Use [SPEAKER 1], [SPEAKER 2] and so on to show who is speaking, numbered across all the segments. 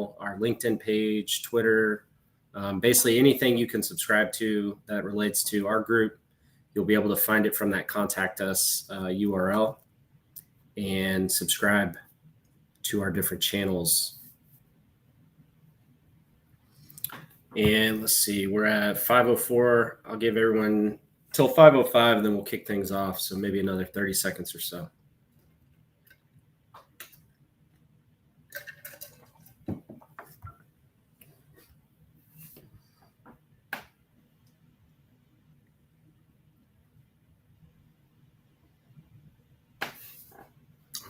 [SPEAKER 1] channel, our LinkedIn page, Twitter, basically anything you can subscribe to that relates to our group. You'll be able to find it from that contact us URL and subscribe to our different channels. And let's see, we're at 5:04. I'll give everyone till 5:05, and then we'll kick things off. So maybe another 30 seconds or so.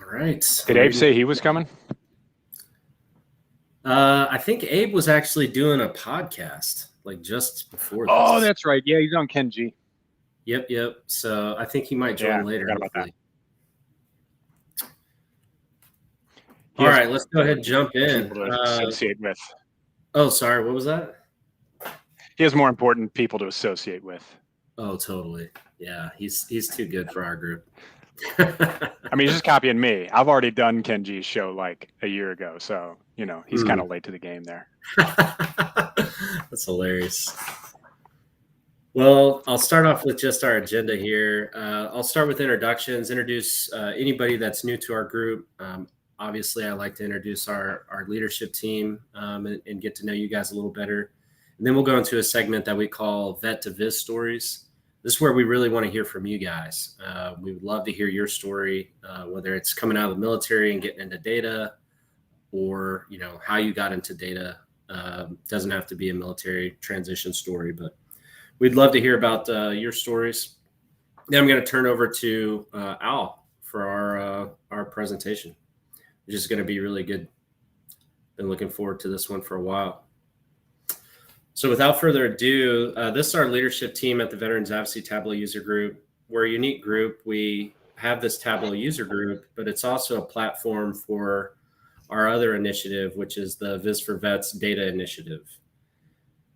[SPEAKER 1] All right.
[SPEAKER 2] Did Abe say he was coming?
[SPEAKER 1] I think Abe was actually doing a podcast like just before this.
[SPEAKER 2] Oh, that's right. Yeah, he's on Ken G.
[SPEAKER 1] Yep. So I think he might join later. All right, let's go ahead and jump in.
[SPEAKER 2] To associate with.
[SPEAKER 1] Oh, sorry. What was that?
[SPEAKER 2] He has more important people to associate with.
[SPEAKER 1] Oh, totally. Yeah, he's too good for our group.
[SPEAKER 2] I mean, he's just copying me. I've already done Ken G's show like a year ago, so he's kind of late to the game there.
[SPEAKER 1] That's hilarious. Well, I'll start off with just our agenda here. I'll start with introductions, introduce anybody that's new to our group. Obviously, I like to introduce our leadership team and get to know you guys a little better. And then we'll go into a segment that we call Vet to Viz Stories. This is where we really want to hear from you guys. We would love to hear your story, whether it's coming out of the military and getting into data, or how you got into data. Doesn't have to be a military transition story, but we'd love to hear about your stories. Then I'm going to turn over to Al for our presentation, which is going to be really good. Been looking forward to this one for a while. So without further ado, this is our leadership team at the Veterans Advocacy Tableau User Group. We're a unique group. We have this Tableau User Group, but it's also a platform for our other initiative, which is the Viz for Vets Data Initiative.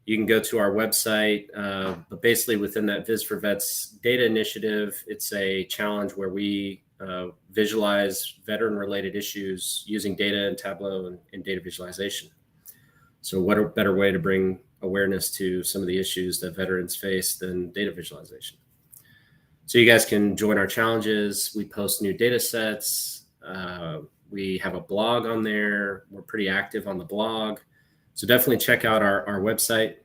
[SPEAKER 1] You can go to our website, but basically within that Viz for Vets Data Initiative, it's a challenge where we visualize veteran-related issues using data and Tableau and data visualization. So what a better way to bring awareness to some of the issues that veterans face than data visualization. So you guys can join our challenges. We post new data sets. We have a blog on there. We're pretty active on the blog. So definitely check out our website.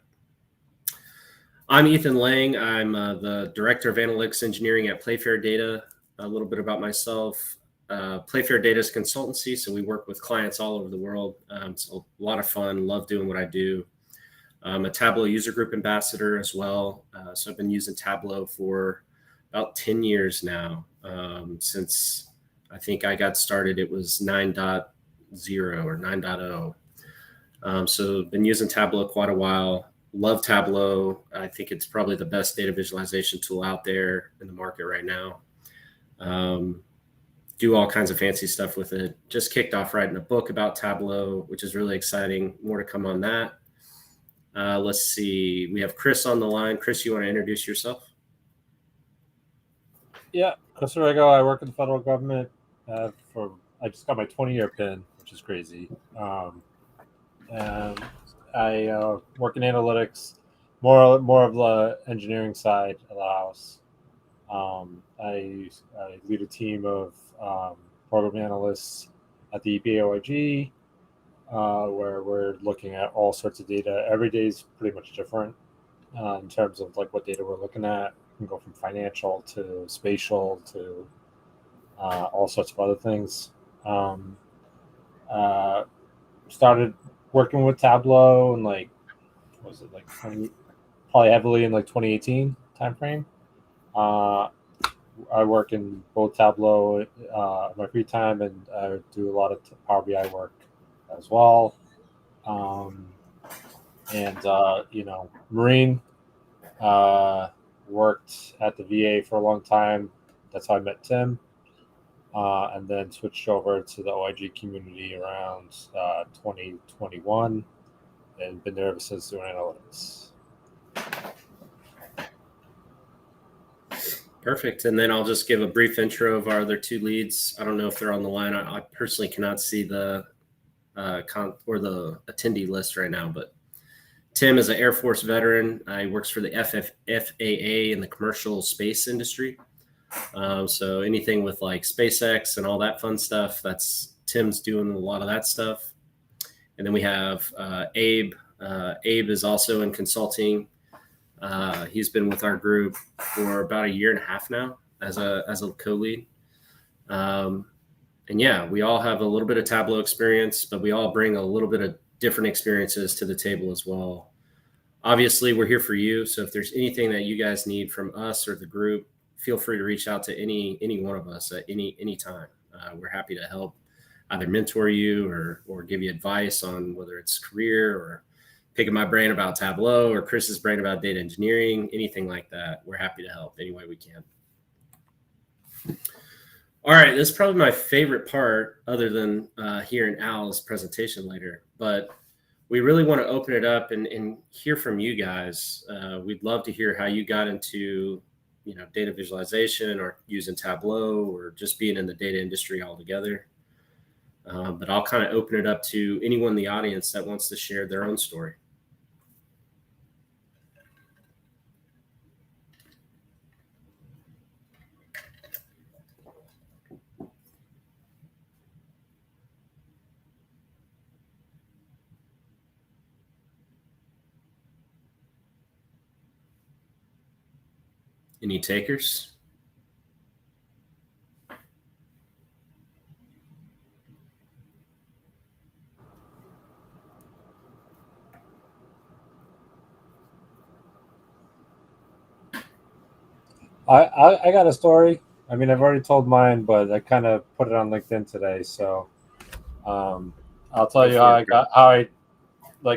[SPEAKER 1] I'm Ethan Lang. I'm the Director of Analytics Engineering at Playfair Data. A little bit about myself. Playfair Data is consultancy, so we work with clients all over the world. It's a lot of fun. Love doing what I do. I'm a Tableau user group ambassador as well. So I've been using Tableau for about 10 years now. Since I think I got started, it was 9.0 or 9.0. So been using Tableau quite a while. Love Tableau. I think it's probably the best data visualization tool out there in the market right now. Do all kinds of fancy stuff with it. Just kicked off writing a book about Tableau, which is really exciting. More to come on that. Let's see. We have Chris on the line. Chris, you want to introduce yourself?
[SPEAKER 3] Yeah, Chris Orrego. I work in the federal government. I just got my 20-year pin, which is crazy. And I work in analytics, more of the engineering side of the house. I lead a team of program analysts at the EPA OIG, where we're looking at all sorts of data. Every day is pretty much different in terms of like what data we're looking at. We can go from financial to spatial to all sorts of other things. Started working with Tableau in probably heavily in 2018 timeframe. I work in both Tableau in my free time, and I do a lot of Power BI work as well. Marine, worked at the VA for a long time. That's how I met Tim. And then switched over to the OIG community around 2021 and been there ever since doing analytics.
[SPEAKER 1] Perfect. And then I'll just give a brief intro of our other two leads. I don't know if they're on the line. I personally cannot see the or the attendee list right now, but Tim is an Air Force veteran. He works for the FAA in the commercial space industry. So anything with like SpaceX and all that fun stuff, that's Tim's doing a lot of that stuff. And then we have Abe. Abe is also in consulting. He's been with our group for about a year and a half now as a co-lead. And yeah, we all have a little bit of Tableau experience, but we all bring a little bit of different experiences to the table as well. Obviously, we're here for you. So if there's anything that you guys need from us or the group, feel free to reach out to any one of us at any time. We're happy to help either mentor you or give you advice on whether it's career or picking my brain about Tableau or Chris's brain about data engineering, anything like that. We're happy to help any way we can. All right, this is probably my favorite part other than hearing Al's presentation later, but we really want to open it up and hear from you guys. We'd love to hear how you got into, data visualization or using Tableau or just being in the data industry altogether. But I'll kind of open it up to anyone in the audience that wants to share their own story. Any takers?
[SPEAKER 3] I got a story. I mean, I've already told mine, but I kind of put it on LinkedIn today. So I'll tell you how I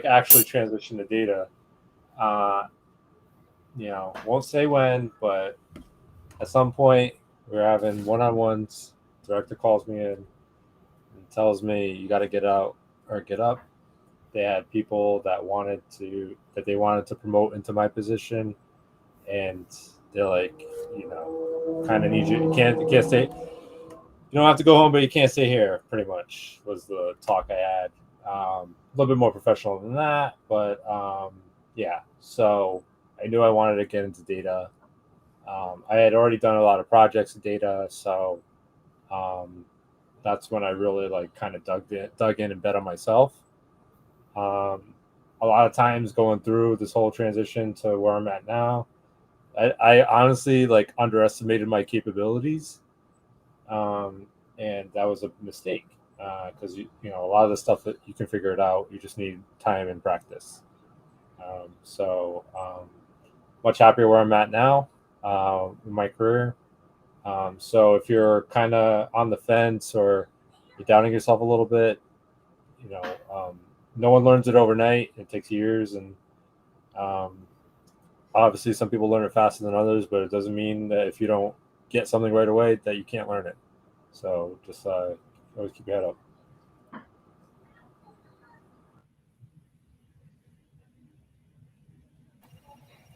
[SPEAKER 3] actually transitioned to data. Won't say when, but at some point we were having one-on-ones. Director calls me in and tells me you got to get out or get up. They had people that they wanted to promote into my position, and they're like, kind of need you. You can't stay. You don't have to go home, but you can't stay here. Pretty much was the talk I had. A little bit more professional than that, but yeah. So I knew I wanted to get into data. I had already done a lot of projects in data, so that's when I really kind of dug in and bet on myself. A lot of times going through this whole transition to where I'm at now, I honestly underestimated my capabilities, and that was a mistake because a lot of the stuff that you can figure it out, you just need time and practice. So much happier where I'm at now in my career. So if you're kind of on the fence or you're doubting yourself a little bit, no one learns it overnight. It takes years, and obviously some people learn it faster than others, but it doesn't mean that if you don't get something right away that you can't learn it. So just always keep your head up.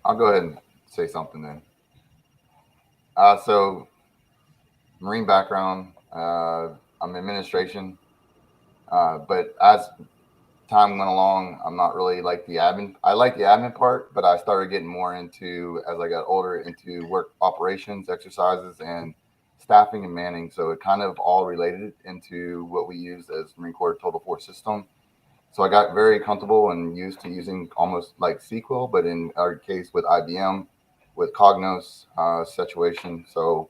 [SPEAKER 4] I'll go ahead and say something then. So Marine background, I'm administration, but as time went along, I'm not really like the admin. I like the admin part, but I started getting more into, as I got older, into work operations, exercises, and staffing and manning. So it kind of all related into what we use as Marine Corps Total Force System. So I got very comfortable and used to using almost like SQL, but in our case with IBM, with Cognos situation. So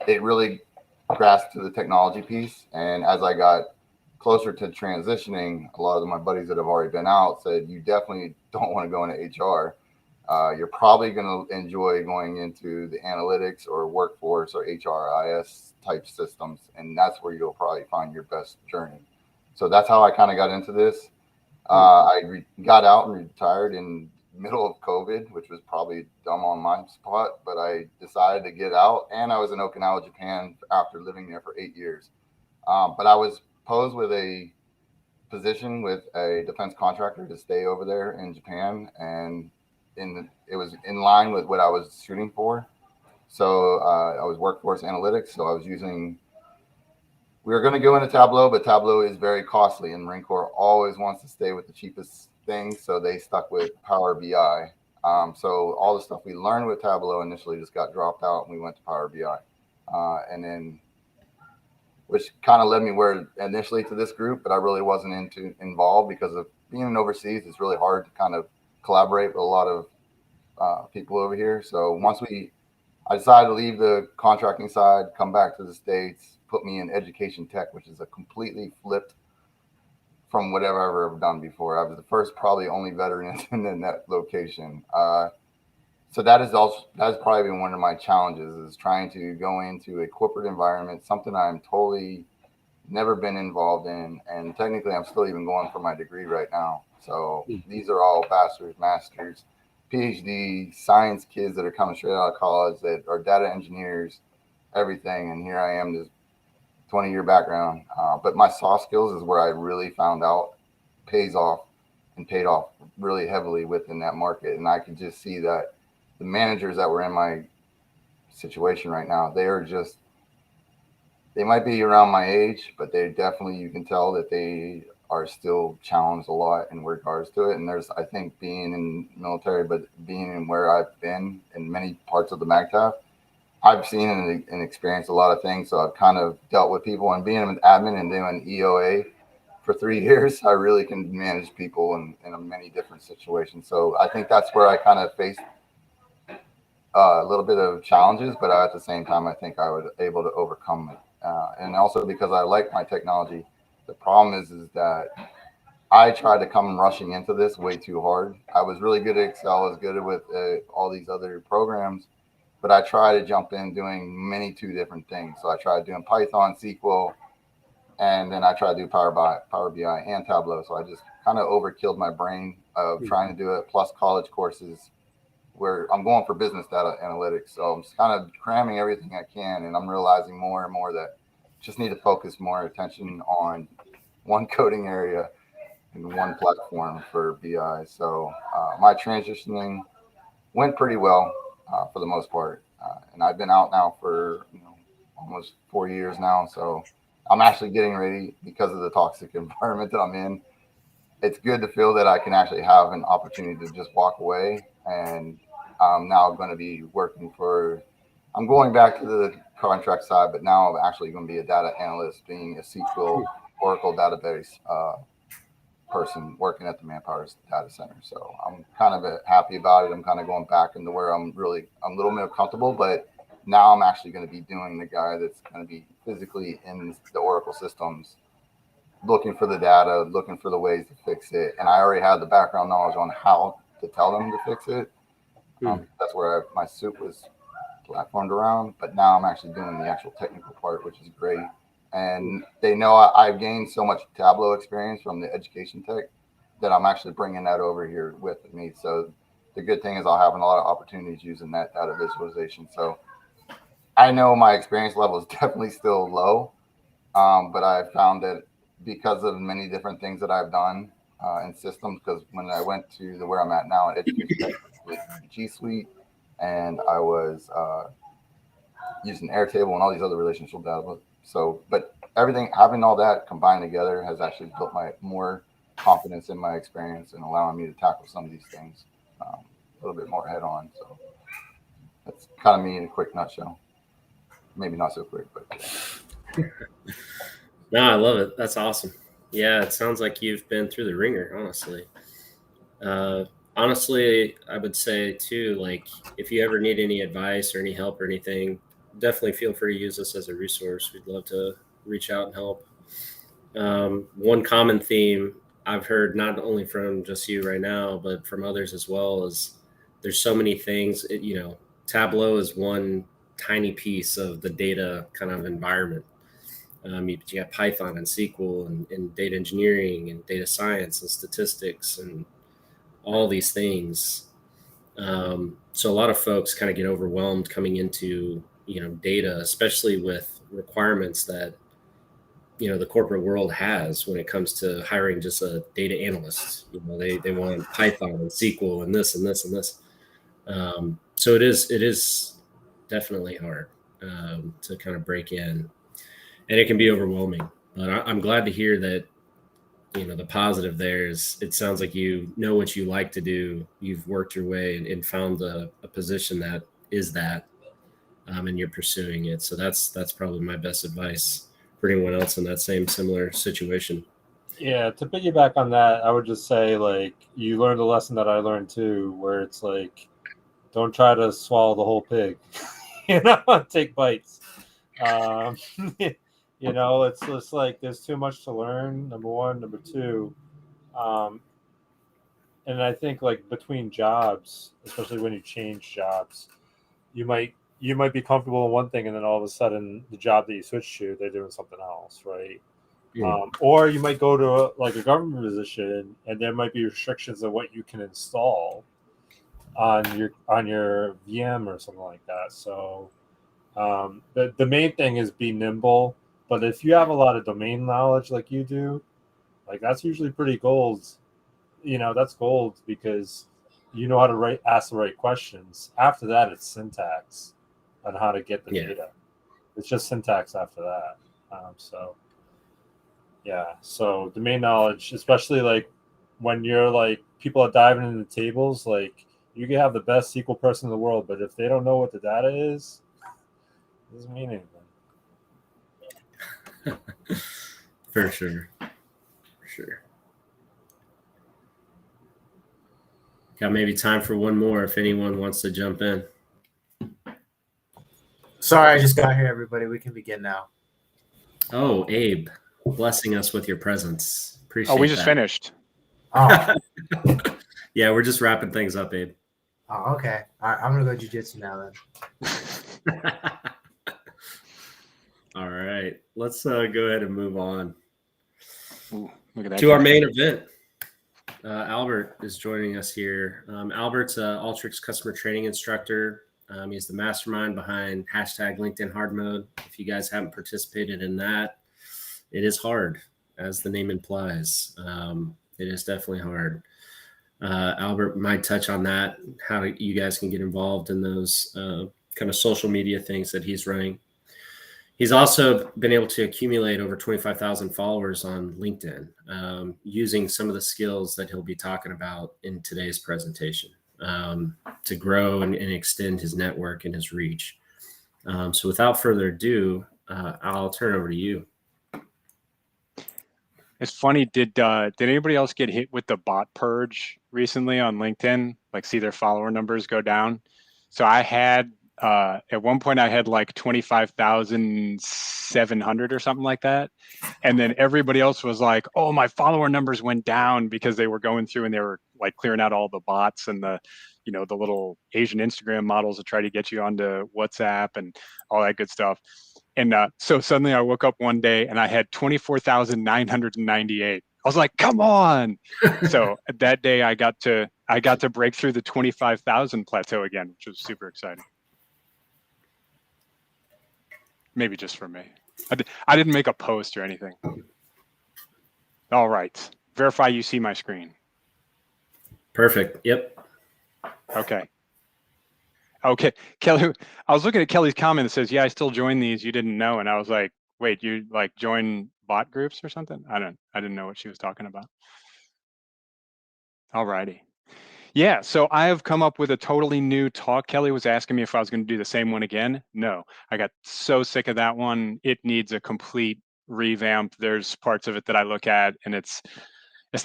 [SPEAKER 4] it really grasped to the technology piece. And as I got closer to transitioning, a lot of my buddies that have already been out said, you definitely don't want to go into HR. You're probably going to enjoy going into the analytics or workforce or HRIS type systems. And that's where you'll probably find your best journey. So that's how I kind of got into this. I got out and retired in middle of COVID, which was probably dumb on my spot, but I decided to get out, and I was in Okinawa, Japan after living there for 8 years. But I was posed with a position with a defense contractor to stay over there in Japan, and it was in line with what I was shooting for. So I was workforce analytics, so I was using we were going to go into Tableau, but Tableau is very costly, and Marine Corps always wants to stay with the cheapest things, so they stuck with Power BI. So all the stuff we learned with Tableau initially just got dropped out, and we went to Power BI, and then which kind of led me where initially to this group, but I really wasn't involved because of being overseas. It's really hard to kind of collaborate with a lot of people over here. So once I decided to leave the contracting side, come back to the States, put me in education tech, which is a completely flipped from whatever I've ever done before. I was the first, probably only veteran in that location. So that's probably been one of my challenges, is trying to go into a corporate environment, something I'm totally never been involved in. And technically I'm still even going for my degree right now. So these are all bachelor's, master's, PhD science kids that are coming straight out of college that are data engineers, everything. And here I am, this 20-year background. But my soft skills is where I really found out pays off and paid off really heavily within that market. And I could just see that the managers that were in my situation right now, they might be around my age, but they definitely, you can tell that they are still challenged a lot in regards to it. And there's, I think, being in military, but being in where I've been in many parts of the MAGTF, I've seen and experienced a lot of things. So I've kind of dealt with people, and being an admin and doing EOA for 3 years, I really can manage people in many different situations. So I think that's where I kind of faced a little bit of challenges, but at the same time, I think I was able to overcome it. And also because I like my technology, the problem is that I tried to come rushing into this way too hard. I was really good at Excel, I was good with all these other programs, but I tried to jump in doing two different things. So I tried doing Python, SQL, and then I tried to do Power BI and Tableau. So I just kind of overkilled my brain of trying to do it, plus college courses where I'm going for business data analytics. So I'm just kind of cramming everything I can, and I'm realizing more and more that just need to focus more attention on one coding area and one platform for BI. So my transitioning went pretty well for the most part. And I've been out now for almost 4 years now. So I'm actually getting ready, because of the toxic environment that I'm in. It's good to feel that I can actually have an opportunity to just walk away. And I'm now going to be I'm going back to the contract side, but now I'm actually going to be a data analyst, being a SQL Oracle database person working at the Manpower data center. So I'm kind of happy about it. I'm kind of going back into where I'm a little more comfortable, but now I'm actually going to be doing the guy that's going to be physically in the Oracle systems, looking for the data, looking for the ways to fix it. And I already had the background knowledge on how to tell them to fix it. That's where my suit was platformed around, but now I'm actually doing the actual technical part, which is great. And they know I've gained so much Tableau experience from the education tech that I'm actually bringing that over here with me. So the good thing is I'll have a lot of opportunities using that data visualization. So I know my experience level is definitely still low, but I found that because of many different things that I've done in systems, because when I went to where I'm at now in education tech, with G Suite, and I was using Airtable and all these other relational data. So, but everything, having all that combined together has actually built my more confidence in my experience and allowing me to tackle some of these things a little bit more head on. So that's kind of me in a quick nutshell. Maybe not so quick, but.
[SPEAKER 1] No, I love it. That's awesome. Yeah, it sounds like you've been through the ringer, honestly. Honestly, I would say too, like, if you ever need any advice or any help or anything, definitely feel free to use us as a resource. We'd love to reach out and help. One common theme I've heard, not only from just you right now, but from others as well, is there's so many things. Tableau is one tiny piece of the data kind of environment. You got Python and SQL and data engineering and data science and statistics and all these things. So a lot of folks kind of get overwhelmed coming into, data, especially with requirements that, the corporate world has when it comes to hiring just a data analyst. They want Python and SQL and this and this and this. So it is definitely hard to kind of break in. and it can be overwhelming. But I'm glad to hear that, the positive there is it sounds like you know what you like to do. You've worked your way and found a position that is that, and you're pursuing it. So that's probably my best advice for anyone else in that same similar situation.
[SPEAKER 3] Yeah, to piggyback on that, I would just say like you learned a lesson that I learned too, where it's like don't try to swallow the whole pig, take bites. Um, it's just like there's too much to learn. Number one, number two, um, and I think like between jobs, especially when you change jobs, you might be comfortable in one thing, and then all of a sudden the job that you switch to, they're doing something else, right? Or you might go to a government position, and there might be restrictions on what you can install on your VM or something like that. So the main thing is be nimble. But if you have a lot of domain knowledge like you do, like that's usually pretty gold. That's gold because you know how to ask the right questions. After that, it's syntax on how to get the data. It's just syntax after that. So domain knowledge, especially like when you're like people are diving into tables, like you can have the best SQL person in the world, but if they don't know what the data is, it doesn't mean anything.
[SPEAKER 1] For sure. Got maybe time for one more if anyone wants to jump in.
[SPEAKER 5] Sorry, I just got here, everybody. We can begin now.
[SPEAKER 1] Oh, Abe, blessing us with your presence. Appreciate
[SPEAKER 2] we just
[SPEAKER 1] that.
[SPEAKER 2] finished.
[SPEAKER 5] Oh.
[SPEAKER 1] Yeah, we're just wrapping things up, Abe.
[SPEAKER 5] Oh, okay. All right, I'm going to go jiu-jitsu now then.
[SPEAKER 1] All right. Let's go ahead and move on.
[SPEAKER 2] Ooh, look at that
[SPEAKER 1] to our main event. Albert is joining us here. Albert's an Alteryx customer training instructor. He's the mastermind behind hashtag LinkedIn Hard Mode. If you guys haven't participated in that, it is hard, as the name implies. It is definitely hard. Albert might touch on that, how you guys can get involved in those kind of social media things that he's running. He's also been able to accumulate over 25,000 followers on LinkedIn using some of the skills that he'll be talking about in today's presentation to grow and extend his network and his reach. So without further ado, I'll turn it over to you.
[SPEAKER 2] It's funny. Did anybody else get hit with the bot purge recently on LinkedIn? Like see their follower numbers go down? So I had at one point I had like 25,700 or something like that. And then everybody else was like, oh, my follower numbers went down because they were going through and they were like clearing out all the bots and the little Asian Instagram models that try to get you onto WhatsApp and all that good stuff. And so suddenly I woke up one day and I had 24,998. I was like, come on. So that day I got to break through the 25,000 plateau again, which was super exciting. Maybe just for me. I didn't make a post or anything. All right. Verify you see my screen.
[SPEAKER 1] Perfect. Yep.
[SPEAKER 2] Okay. Kelly, I was looking at Kelly's comment that says, yeah, I still join these. You didn't know. And I was like, wait, you like join bot groups or something? I didn't know what she was talking about. All righty. Yeah, so I have come up with a totally new talk. Kelly was asking me if I was going to do the same one again. No, I got so sick of that one. It needs a complete revamp. There's parts of it that I look at and it's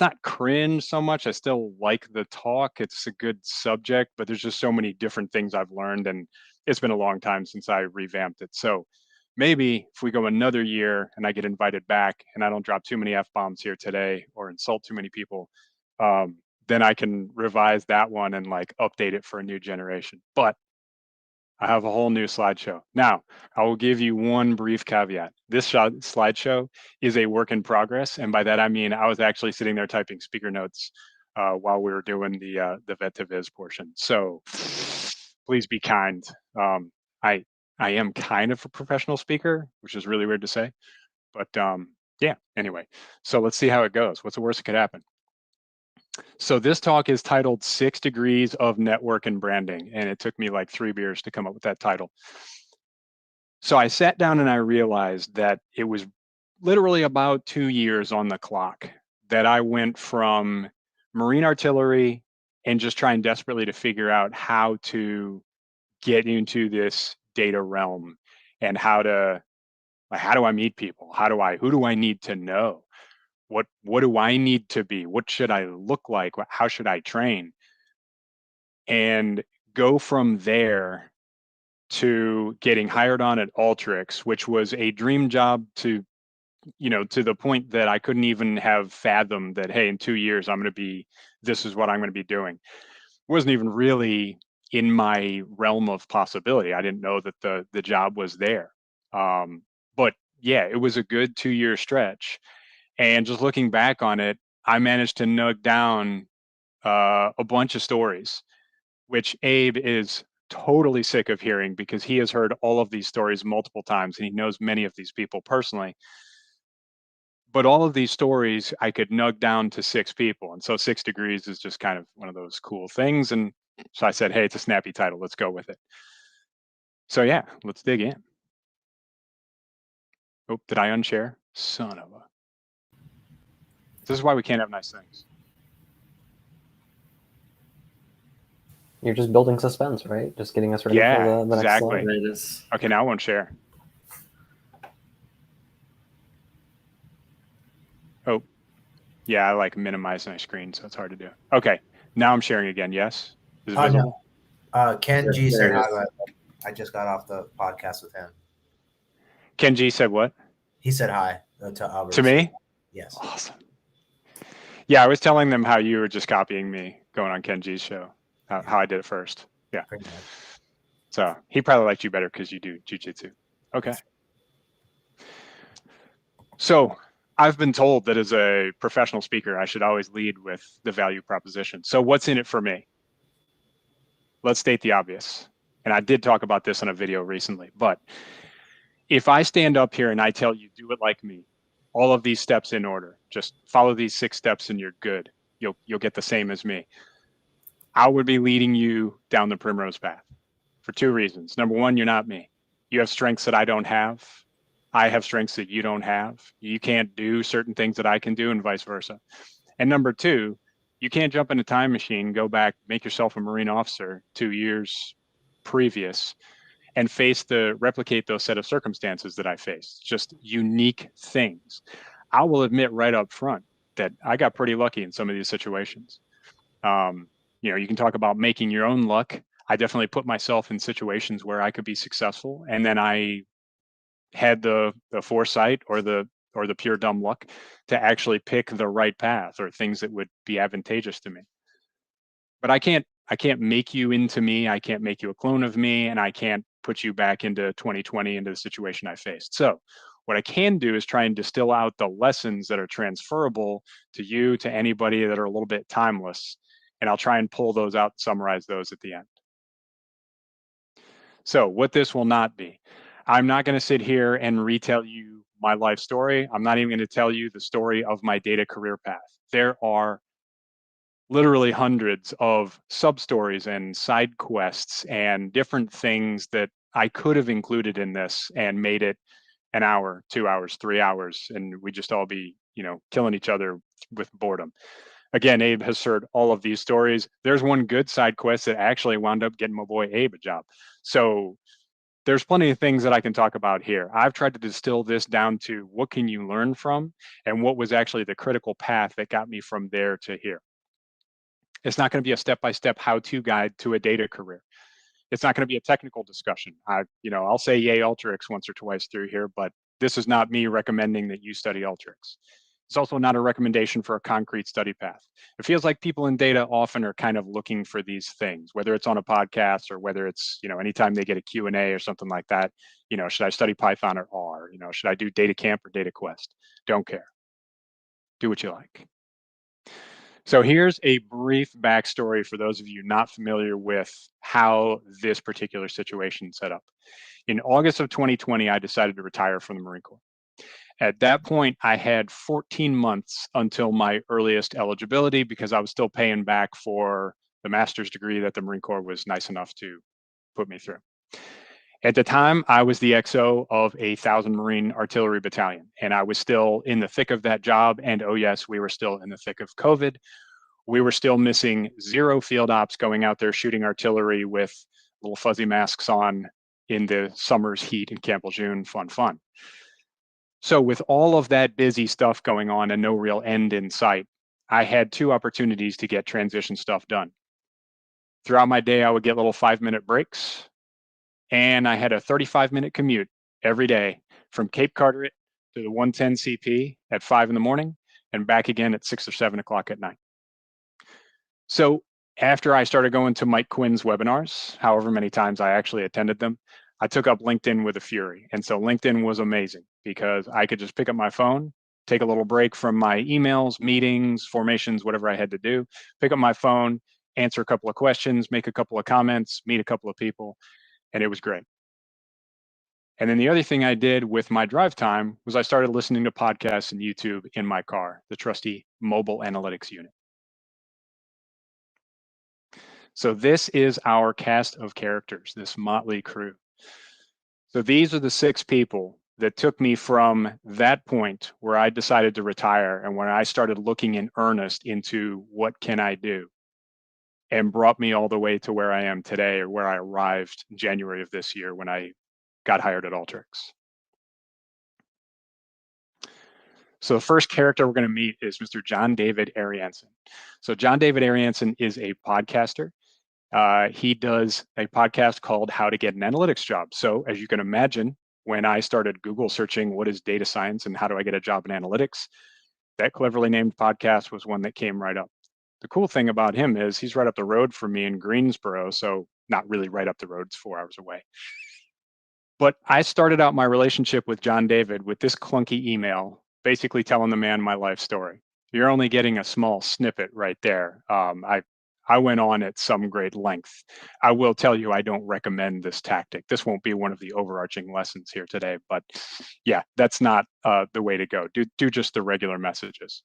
[SPEAKER 2] not cringe so much. I still like the talk. It's a good subject, but there's just so many different things I've learned and it's been a long time since I revamped it. So maybe if we go another year and I get invited back and I don't drop too many F-bombs here today or insult too many people, then I can revise that one and like update it for a new generation. But I have a whole new slideshow. Now, I will give you one brief caveat. This slideshow is a work in progress. And by that, I mean, I was actually sitting there typing speaker notes while we were doing the vet to viz portion. So please be kind. I am kind of a professional speaker, which is really weird to say. But yeah, anyway, so let's see how it goes. What's the worst that could happen? So this talk is titled 6 Degrees of Network and Branding, and it took me like 3 beers to come up with that title. So I sat down and I realized that it was literally about 2 years on the clock that I went from Marine artillery and just trying desperately to figure out how to get into this data realm and how do I meet people? Who do I need to know? What do I need to be? What should I look like? How should I train? And go from there to getting hired on at Alteryx, which was a dream job to the point that I couldn't even have fathomed that, hey, in 2 years, this is what I'm going to be doing. It wasn't even really in my realm of possibility. I didn't know that the job was there. But yeah, it was a good 2-year stretch. And just looking back on it, I managed to nug down a bunch of stories, which Abe is totally sick of hearing because he has heard all of these stories multiple times and he knows many of these people personally. But all of these stories I could nug down to 6 people. And so 6 degrees is just kind of one of those cool things. And so I said, hey, it's a snappy title. Let's go with it. So yeah, let's dig in. Oh, did I unshare? Son of a. This is why we can't have nice things.
[SPEAKER 6] You're just building suspense, right? Just getting us ready for the next
[SPEAKER 2] exactly.
[SPEAKER 6] slide.
[SPEAKER 2] Okay, now I won't share. Oh, yeah, I like minimize my screen, so it's hard to do. Okay, now I'm sharing again. Yes? Is it visible?
[SPEAKER 5] No. Ken G
[SPEAKER 1] There
[SPEAKER 5] said
[SPEAKER 1] it
[SPEAKER 5] hi.
[SPEAKER 1] is.
[SPEAKER 5] I just got off the podcast with him.
[SPEAKER 2] Ken G said what?
[SPEAKER 5] He said hi to Albert.
[SPEAKER 2] To me?
[SPEAKER 5] Yes.
[SPEAKER 2] Awesome. Yeah, I was telling them how you were just copying me going on Ken G's show, how I did it first. Yeah.
[SPEAKER 5] Pretty much.
[SPEAKER 2] So he probably liked you better because you do jujitsu. Okay. So I've been told that as a professional speaker, I should always lead with the value proposition. So what's in it for me? Let's state the obvious. And I did talk about this in a video recently, but if I stand up here and I tell you, do it like me, all of these steps in order, just follow these 6 steps and you're good. You'll get the same as me. I would be leading you down the primrose path for 2 reasons. Number 1, you're not me. You have strengths that I don't have. I have strengths that you don't have. You can't do certain things that I can do and vice versa. And number 2, you can't jump in a time machine, go back, make yourself a Marine officer 2 years previous and replicate those set of circumstances that I faced, just unique things. I will admit right up front that I got pretty lucky in some of these situations. You can talk about making your own luck. I definitely put myself in situations where I could be successful, and then I had the foresight or the pure dumb luck to actually pick the right path or things that would be advantageous to me. But I can't make you into me. I can't make you a clone of me, and I can't put you back into 2020 into the situation I faced. So what I can do is try and distill out the lessons that are transferable to you, to anybody, that are a little bit timeless. And I'll try and pull those out, summarize those at the end. So what this will not be, I'm not going to sit here and retell you my life story. I'm not even going to tell you the story of my data career path. There are literally hundreds of sub-stories and side quests and different things that I could have included in this and made it an hour, 2 hours, 3 hours, and we just all be, killing each other with boredom. Again, Abe has heard all of these stories. There's one good side quest that actually wound up getting my boy Abe a job. So there's plenty of things that I can talk about here. I've tried to distill this down to what can you learn from and what was actually the critical path that got me from there to here. It's not going to be a step-by-step how-to guide to a data career. It's not going to be a technical discussion. I'll say yay Alteryx once or twice through here, but this is not me recommending that you study Alteryx. It's also not a recommendation for a concrete study path. It feels like people in data often are kind of looking for these things, whether it's on a podcast or whether it's, anytime they get a Q&A or something like that, should I study Python or R? Should I do Data Camp or Data Quest? Don't care. Do what you like. So here's a brief backstory for those of you not familiar with how this particular situation set up. In August of 2020, I decided to retire from the Marine Corps. At that point, I had 14 months until my earliest eligibility because I was still paying back for the master's degree that the Marine Corps was nice enough to put me through. At the time, I was the XO of a 1,000 Marine Artillery Battalion, and I was still in the thick of that job. And oh yes, we were still in the thick of COVID. We were still missing 0 field ops going out there shooting artillery with little fuzzy masks on in the summer's heat in Camp Lejeune. Fun. So with all of that busy stuff going on and no real end in sight, I had 2 opportunities to get transition stuff done. Throughout my day, I would get little 5-minute breaks, and I had a 35-minute commute every day from Cape Carteret to the 110 CP at 5 in the morning and back again at 6 or 7 o'clock at night. So after I started going to Mike Quinn's webinars, however many times I actually attended them, I took up LinkedIn with a fury. And so LinkedIn was amazing because I could just pick up my phone, take a little break from my emails, meetings, formations, whatever I had to do, pick up my phone, answer a couple of questions, make a couple of comments, meet a couple of people, and it was great. And then the other thing I did with my drive time was I started listening to podcasts and YouTube in my car, the trusty mobile analytics unit. So this is our cast of characters, this motley crew. So these are the 6 people that took me from that point where I decided to retire and when I started looking in earnest into what can I do, and brought me all the way to where I am today, or where I arrived in January of this year when I got hired at Alteryx. So the first character we're going to meet is Mr. John David Arianson. So John David Arianson is a podcaster. He does a podcast called How to Get an Analytics Job. So as you can imagine, when I started Google searching what is data science and how do I get a job in analytics, that cleverly named podcast was one that came right up. The cool thing about him is he's right up the road from me in Greensboro, so not really right up the road, it's 4 hours away. But I started out my relationship with John David with this clunky email, basically telling the man my life story. You're only getting a small snippet right there. I went on at some great length. I will tell you, I don't recommend this tactic. This won't be one of the overarching lessons here today, but yeah, that's not the way to go. Do just the regular messages.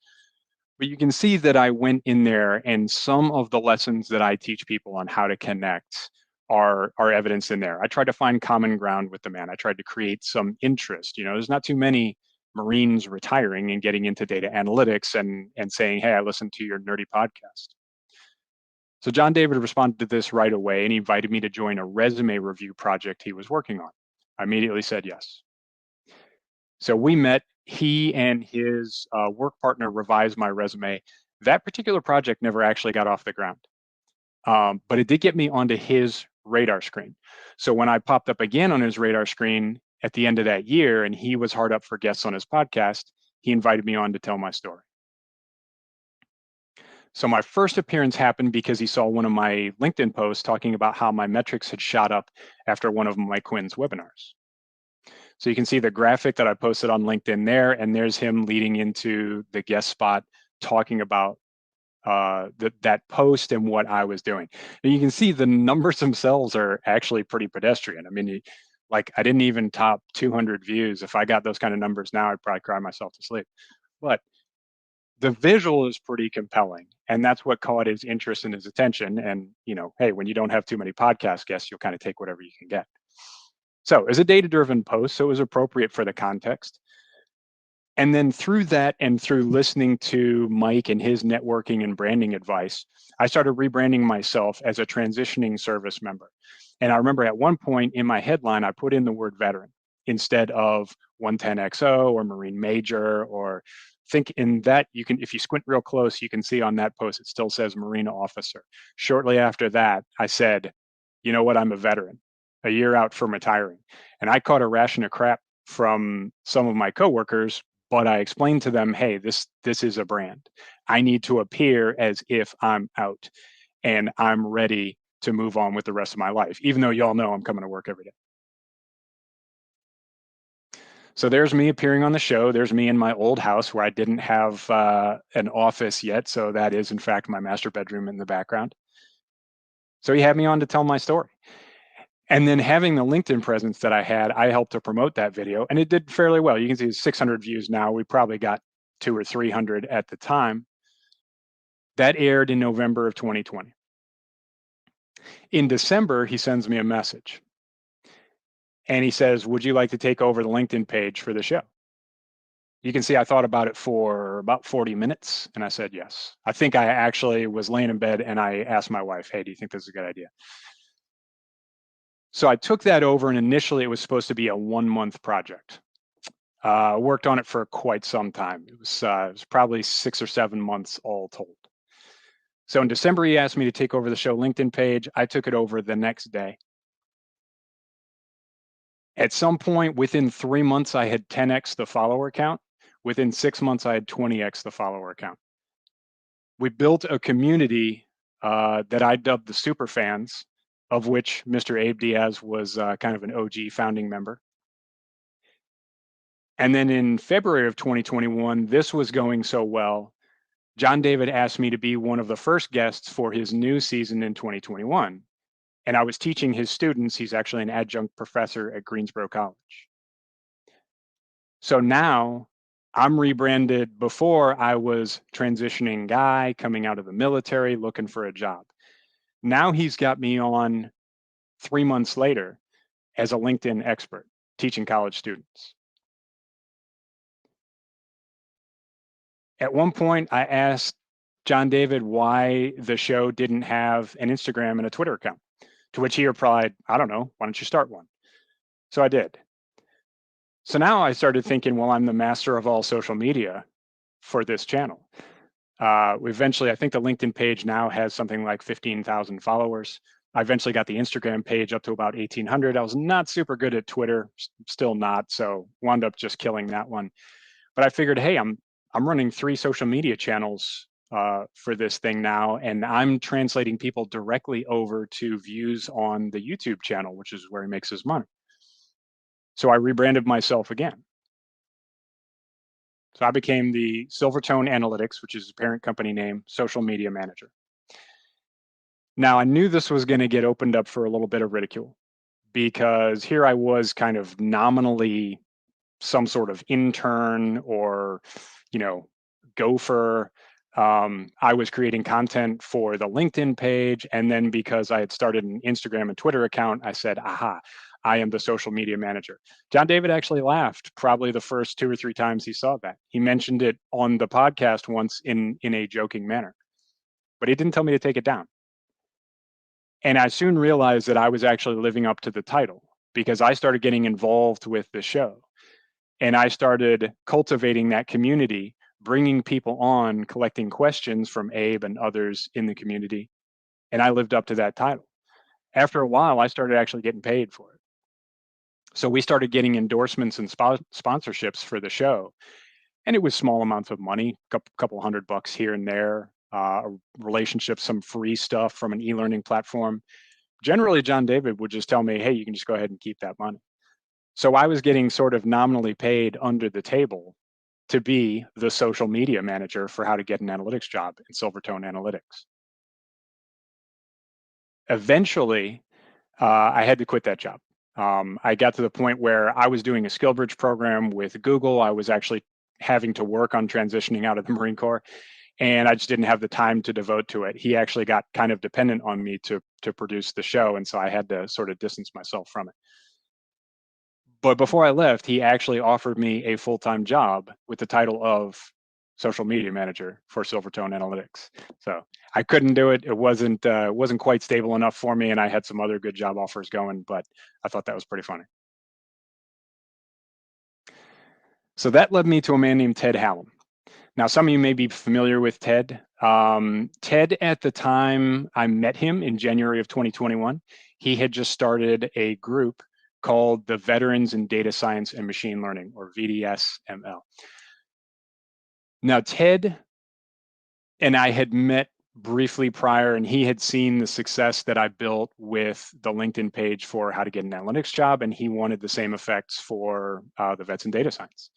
[SPEAKER 2] But you can see that I went in there, and some of the lessons that I teach people on how to connect are evidence in there. I tried to find common ground with the man. I tried to create some interest. You know, there's not too many Marines retiring and getting into data analytics and saying, hey, I listened to your nerdy podcast. So John David responded to this right away, and he invited me to join a resume review project he was working on. I immediately said yes. So we met. He and his work partner revised my resume. That particular project never actually got off the ground, but it did get me onto his radar screen. So when I popped up again on his radar screen at the end of that year, and he was hard up for guests on his podcast, he invited me on to tell my story. So my first appearance happened because he saw one of my LinkedIn posts talking about how my metrics had shot up after one of Mike Quinn's webinars. So you can see the graphic that I posted on LinkedIn there, and there's him leading into the guest spot talking about that post and what I was doing. And you can see the numbers themselves are actually pretty pedestrian. I mean, like I didn't even top 200 views. If I got those kind of numbers now, I'd probably cry myself to sleep. But the visual is pretty compelling, and that's what caught his interest and his attention. And, you know, hey, when you don't have too many podcast guests, you'll kind of take whatever you can get. So as a data-driven post, so it was appropriate for the context. And then through that and through listening to Mike and his networking and branding advice, I started rebranding myself as a transitioning service member. And I remember at one point in my headline, I put in the word veteran instead of 110XO or Marine Major, or think in that you can, if you squint real close, you can see on that post, it still says Marine Officer. Shortly after that, I said, you know what, I'm a veteran, a year out from retiring. And I caught a ration of crap from some of my coworkers, but I explained to them, hey, this is a brand. I need to appear as if I'm out and I'm ready to move on with the rest of my life, even though y'all know I'm coming to work every day. So there's me appearing on the show. There's me in my old house where I didn't have an office yet. So that is, in fact, my master bedroom in the background. So he had me on to tell my story. And then having the LinkedIn presence that I had, I helped to promote that video, and it did fairly well. You can see 600 views now. We probably got 200 or 300 at the time. That aired in November of 2020. In December, he sends me a message. And he says, would you like to take over the LinkedIn page for the show? You can see I thought about it for about 40 minutes, and I said yes. I think I actually was laying in bed and I asked my wife, hey, do you think this is a good idea? So I took that over, and initially it was supposed to be a 1-month project. Worked on it for quite some time. It was probably 6 or 7 months all told. So in December, he asked me to take over the show LinkedIn page. I took it over the next day. At some point within 3 months, I had 10x the follower count. Within 6 months, I had 20x the follower count. We built a community that I dubbed the super fans, of which Mr. Abe Diaz was kind of an OG founding member. And then in February of 2021, this was going so well, John David asked me to be one of the first guests for his new season in 2021. And I was teaching his students. He's actually an adjunct professor at Greensboro College. So now I'm rebranded. Before, I was transitioning guy coming out of the military looking for a job. Now he's got me on 3 months later as a LinkedIn expert teaching college students. At one point, I asked John David why the show didn't have an Instagram and a Twitter account, to which he replied, I don't know, why don't you start one? So I did. So now I started thinking, well, I'm the master of all social media for this channel. Eventually, I think the LinkedIn page now has something like 15,000 followers. I eventually got the Instagram page up to about 1,800. I was not super good at Twitter, still not, so wound up just killing that one. But I figured, hey, I'm running 3 social media channels for this thing now, and I'm translating people directly over to views on the YouTube channel, which is where he makes his money. So I rebranded myself again. So I became the Silvertone Analytics, which is a parent company name, social media manager. Now I knew this was going to get opened up for a little bit of ridicule, because here I was kind of nominally some sort of intern or, gopher. I was creating content for the LinkedIn page. And then because I had started an Instagram and Twitter account, I said, aha, I am the social media manager. John David actually laughed probably the first 2 or 3 times he saw that. He mentioned it on the podcast once in a joking manner, but he didn't tell me to take it down. And I soon realized that I was actually living up to the title, because I started getting involved with the show. And I started cultivating that community, bringing people on, collecting questions from Abe and others in the community. And I lived up to that title. After a while, I started actually getting paid for it. So we started getting endorsements and sponsorships for the show. And it was small amounts of money, couple $100 here and there, relationships, some free stuff from an e-learning platform. Generally, John David would just tell me, hey, you can just go ahead and keep that money. So I was getting sort of nominally paid under the table to be the social media manager for how to get an analytics job in Silvertone Analytics. Eventually, I had to quit that job. I got to the point where I was doing a SkillBridge program with Google. I was actually having to work on transitioning out of the Marine Corps, and I just didn't have the time to devote to it. He actually got kind of dependent on me to produce the show, and so I had to sort of distance myself from it. But before I left, he actually offered me a full-time job with the title of social media manager for Silvertone Analytics. So I couldn't do it. It wasn't quite stable enough for me, and I had some other good job offers going, but I thought that was pretty funny. So that led me to a man named Ted Hallam. Now, some of you may be familiar with Ted. Ted, at the time I met him in January of 2021, he had just started a group called the Veterans in Data Science and Machine Learning, or VDSML. Now, Ted and I had met briefly prior, and he had seen the success that I built with the LinkedIn page for how to get an analytics job, and he wanted the same effects for the Vets in Data Science.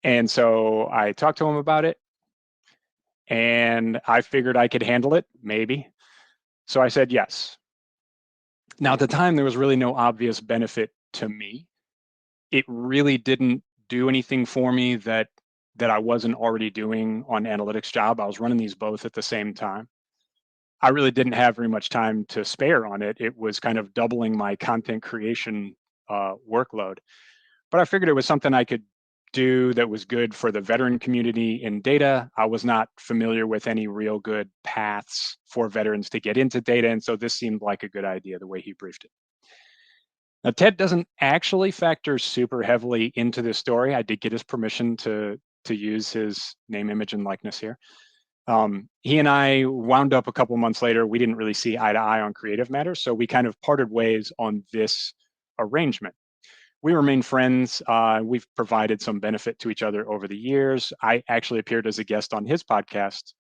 [SPEAKER 2] And so I talked to him about it, and I figured I could handle it, maybe. So I said yes. Now, at the time, there was really no obvious benefit to me. It really didn't do anything for me that I wasn't already doing on analytics job. I was running these both at the same time. I really didn't have very much time to spare on it. It was kind of doubling my content creation workload. But I figured it was something I could do that was good for the veteran community in data. I was not familiar with any real good paths for veterans to get into data, and so this seemed like a good idea the way he briefed it. Now, Ted doesn't actually factor super heavily into this story. I did get his permission to use his name, image, and likeness here. He and I wound up a couple months later. We didn't really see eye to eye on creative matters, so we kind of parted ways on this arrangement. We remain friends. We've provided some benefit to each other over the years. I actually appeared as a guest on his podcast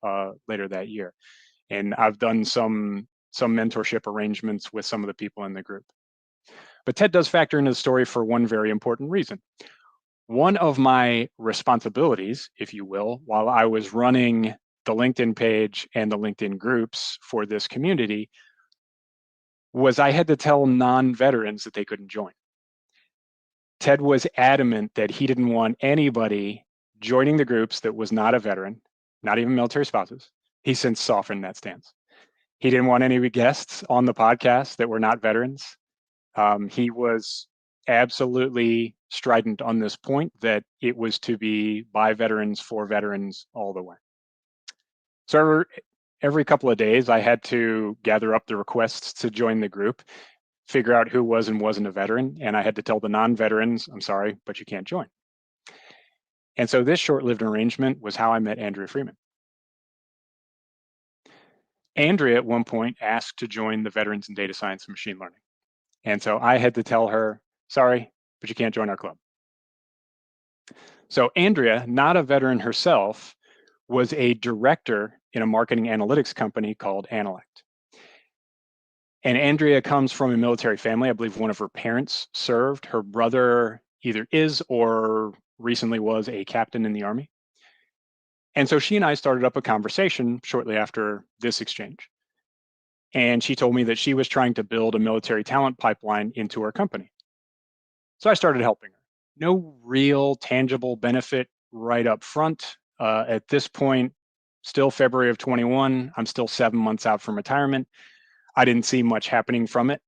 [SPEAKER 2] later that year, and I've done some mentorship arrangements with some of the people in the group. But Ted does factor into the story for one very important reason. One of my responsibilities, if you will, while I was running the LinkedIn page and the LinkedIn groups for this community, was I had to tell non-veterans that they couldn't join. Ted was adamant that he didn't want anybody joining the groups that was not a veteran, not even military spouses. He's since softened that stance. He didn't want any guests on the podcast that were not veterans. He was absolutely strident on this point that it was to be by veterans for veterans all the way. So every couple of days, I had to gather up the requests to join the group, figure out who was and wasn't a veteran, and I had to tell the non-veterans, I'm sorry, but you can't join. And so this short-lived arrangement was how I met Andrea Freeman. Andrea at one point asked to join the Veterans in Data Science and Machine Learning. And so I had to tell her, sorry, but you can't join our club. So Andrea, not a veteran herself, was a director in a marketing analytics company called Analect. And Andrea comes from a military family. I believe one of her parents served. Her brother either is or recently was a captain in the Army. And so she and I started up a conversation shortly after this exchange. And she told me that she was trying to build a military talent pipeline into her company. So I started helping her. No real tangible benefit right up front. At this point, still February of 21, I'm still 7 months out from retirement. I didn't see much happening from it,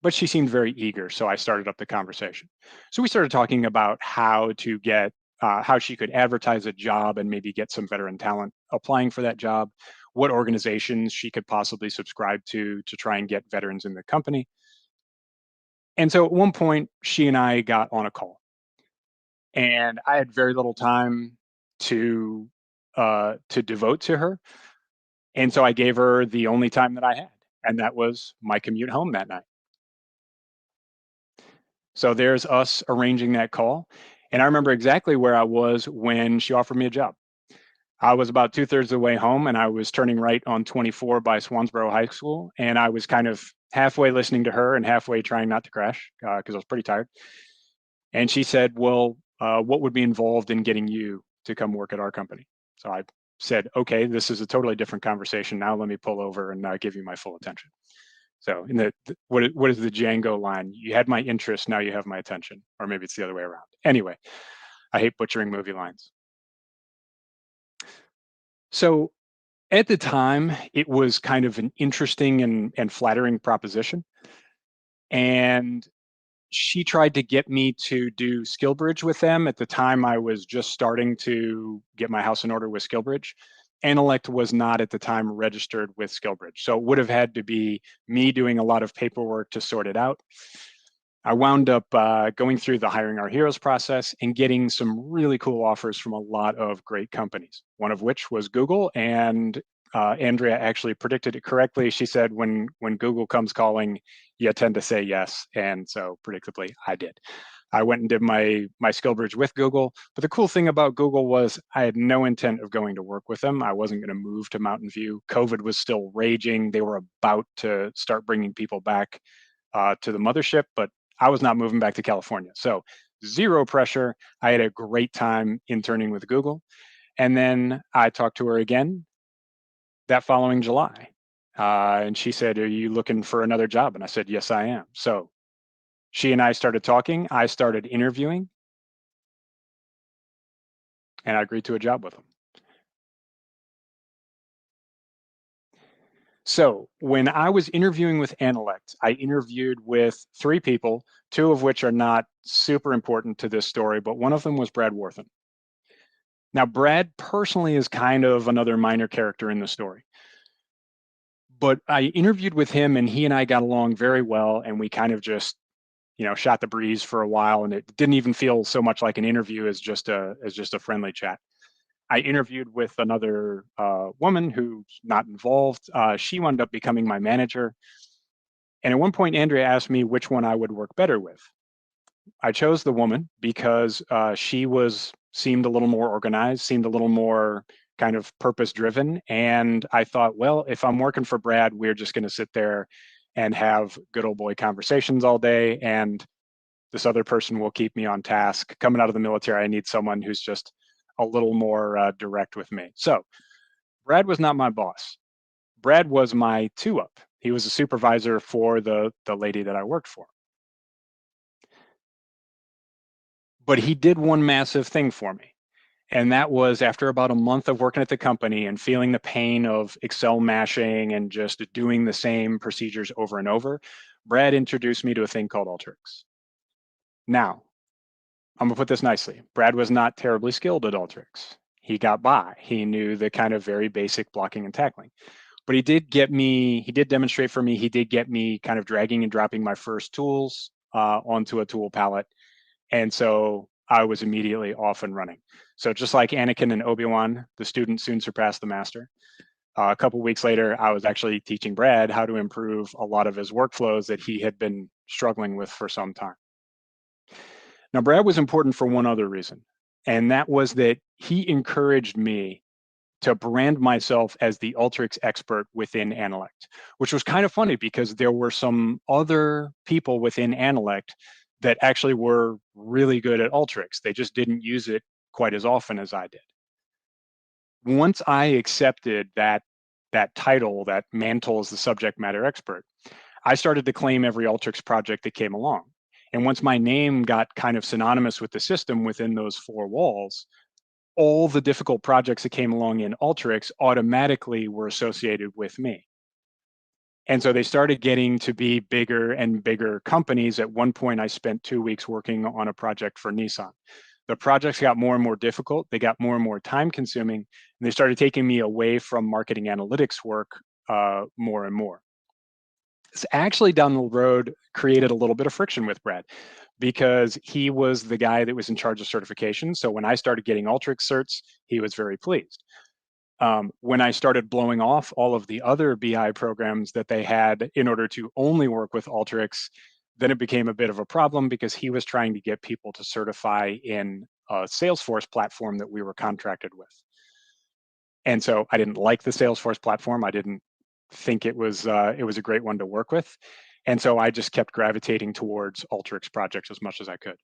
[SPEAKER 2] but she seemed very eager. So I started up the conversation. So we started talking about how to get, how she could advertise a job and maybe get some veteran talent applying for that job, what organizations she could possibly subscribe to try and get veterans in the company. And so at one point, she and I got on a call, and I had very little time to devote to her. And so I gave her the only time that I had, and that was my commute home that night. So there's us arranging that call. And I remember exactly where I was when she offered me a job. I was about 2/3 of the way home, and I was turning right on 24 by Swansboro High School. And I was kind of halfway listening to her and halfway trying not to crash because I was pretty tired. And she said, well, what would be involved in getting you to come work at our company? So I said, okay, this is a totally different conversation. Now let me pull over and give you my full attention. So in what is the Django line? You had my interest, now you have my attention. Or maybe it's the other way around. Anyway, I hate butchering movie lines. So at the time, it was kind of an interesting and flattering proposition. And she tried to get me to do SkillBridge with them. At the time, I was just starting to get my house in order with SkillBridge. Analect was not at the time registered with SkillBridge. So it would have had to be me doing a lot of paperwork to sort it out. I wound up going through the Hiring Our Heroes process and getting some really cool offers from a lot of great companies, one of which was Google. And Andrea actually predicted it correctly. She said, when Google comes calling, you tend to say yes. And so predictably, I did. I went and did my SkillBridge with Google. But the cool thing about Google was I had no intent of going to work with them. I wasn't going to move to Mountain View. COVID was still raging. They were about to start bringing people back to the mothership, but I was not moving back to California. So zero pressure. I had a great time interning with Google. And then I talked to her again that following July. And she said, are you looking for another job? And I said, yes, I am. So she and I started talking. I started interviewing. And I agreed to a job with them. So when I was interviewing with Analect, I interviewed with 3 people, 2 of which are not super important to this story, but one of them was Brad Worthen. Now, Brad personally is kind of another minor character in the story. But I interviewed with him and he and I got along very well, and we kind of just, shot the breeze for a while, and it didn't even feel so much like an interview as just a friendly chat. I interviewed with another woman who's not involved. She wound up becoming my manager. And at one point, Andrea asked me which one I would work better with. I chose the woman because she seemed a little more organized, seemed a little more kind of purpose driven. And I thought, well, if I'm working for Brad, we're just going to sit there and have good old boy conversations all day. And this other person will keep me on task. Coming out of the military, I need someone who's just a little more direct with me. So Brad was not my boss. Brad was my 2-up. He was a supervisor for the lady that I worked for. But he did one massive thing for me. And that was after about a month of working at the company and feeling the pain of Excel mashing and just doing the same procedures over and over, Brad introduced me to a thing called Alteryx. Now, I'm gonna put this nicely. Brad was not terribly skilled at Alteryx. He got by. He knew the kind of very basic blocking and tackling. But he did demonstrate for me, he did get me kind of dragging and dropping my first tools onto a tool palette. And so I was immediately off and running. So just like Anakin and Obi-Wan, the student soon surpassed the master. A couple weeks later, I was actually teaching Brad how to improve a lot of his workflows that he had been struggling with for some time. Now, Brad was important for one other reason, and that was that he encouraged me to brand myself as the Alteryx expert within Analect, which was kind of funny because there were some other people within Analect that actually were really good at Alteryx. They just didn't use it quite as often as I did. Once I accepted that title, that mantle as the subject matter expert, I started to claim every Alteryx project that came along. And once my name got kind of synonymous with the system within those 4 walls, all the difficult projects that came along in Alteryx automatically were associated with me. And so they started getting to be bigger and bigger companies. At one point, I spent 2 weeks working on a project for Nissan. The projects got more and more difficult. They got more and more time consuming, and they started taking me away from marketing analytics work more and more. This actually down the road created a little bit of friction with Brad because he was the guy that was in charge of certification. So when I started getting Alteryx certs, he was very pleased. When I started blowing off all of the other BI programs that they had in order to only work with Alteryx, then it became a bit of a problem because he was trying to get people to certify in a Salesforce platform that we were contracted with. And so I didn't like the Salesforce platform. I didn't think it was a great one to work with. And so I just kept gravitating towards Alteryx projects as much as I could.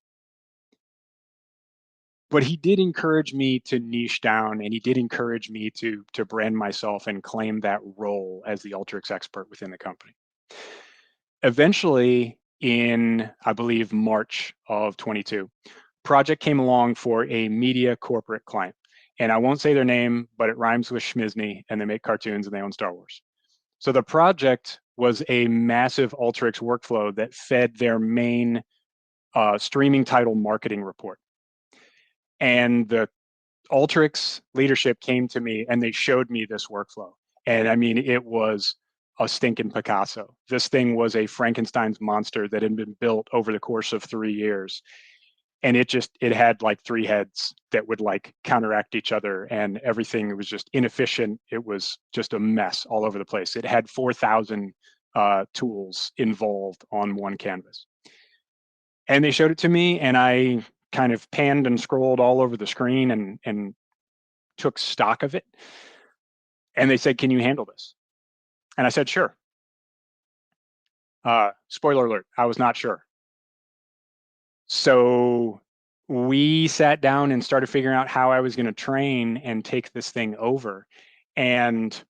[SPEAKER 2] But he did encourage me to niche down, and he did encourage me to brand myself and claim that role as the Alteryx expert within the company. Eventually, in, I believe, March of 22, project came along for a media corporate client. And I won't say their name, but it rhymes with Schmizny, and they make cartoons and they own Star Wars. So the project was a massive Alteryx workflow that fed their main streaming title marketing report. And the Alteryx leadership came to me and they showed me this workflow. And I mean, it was a stinking Picasso. This thing was a Frankenstein's monster that had been built over the course of 3 years. And it had like 3 heads that would like counteract each other, and everything was just inefficient. It was just a mess all over the place. It had 4,000 tools involved on one canvas. And they showed it to me, and I kind of panned and scrolled all over the screen and took stock of it. And they said, "Can you handle this?" And I said, "Sure." Spoiler alert, I was not sure. So we sat down and started figuring out how I was going to train and take this thing over. And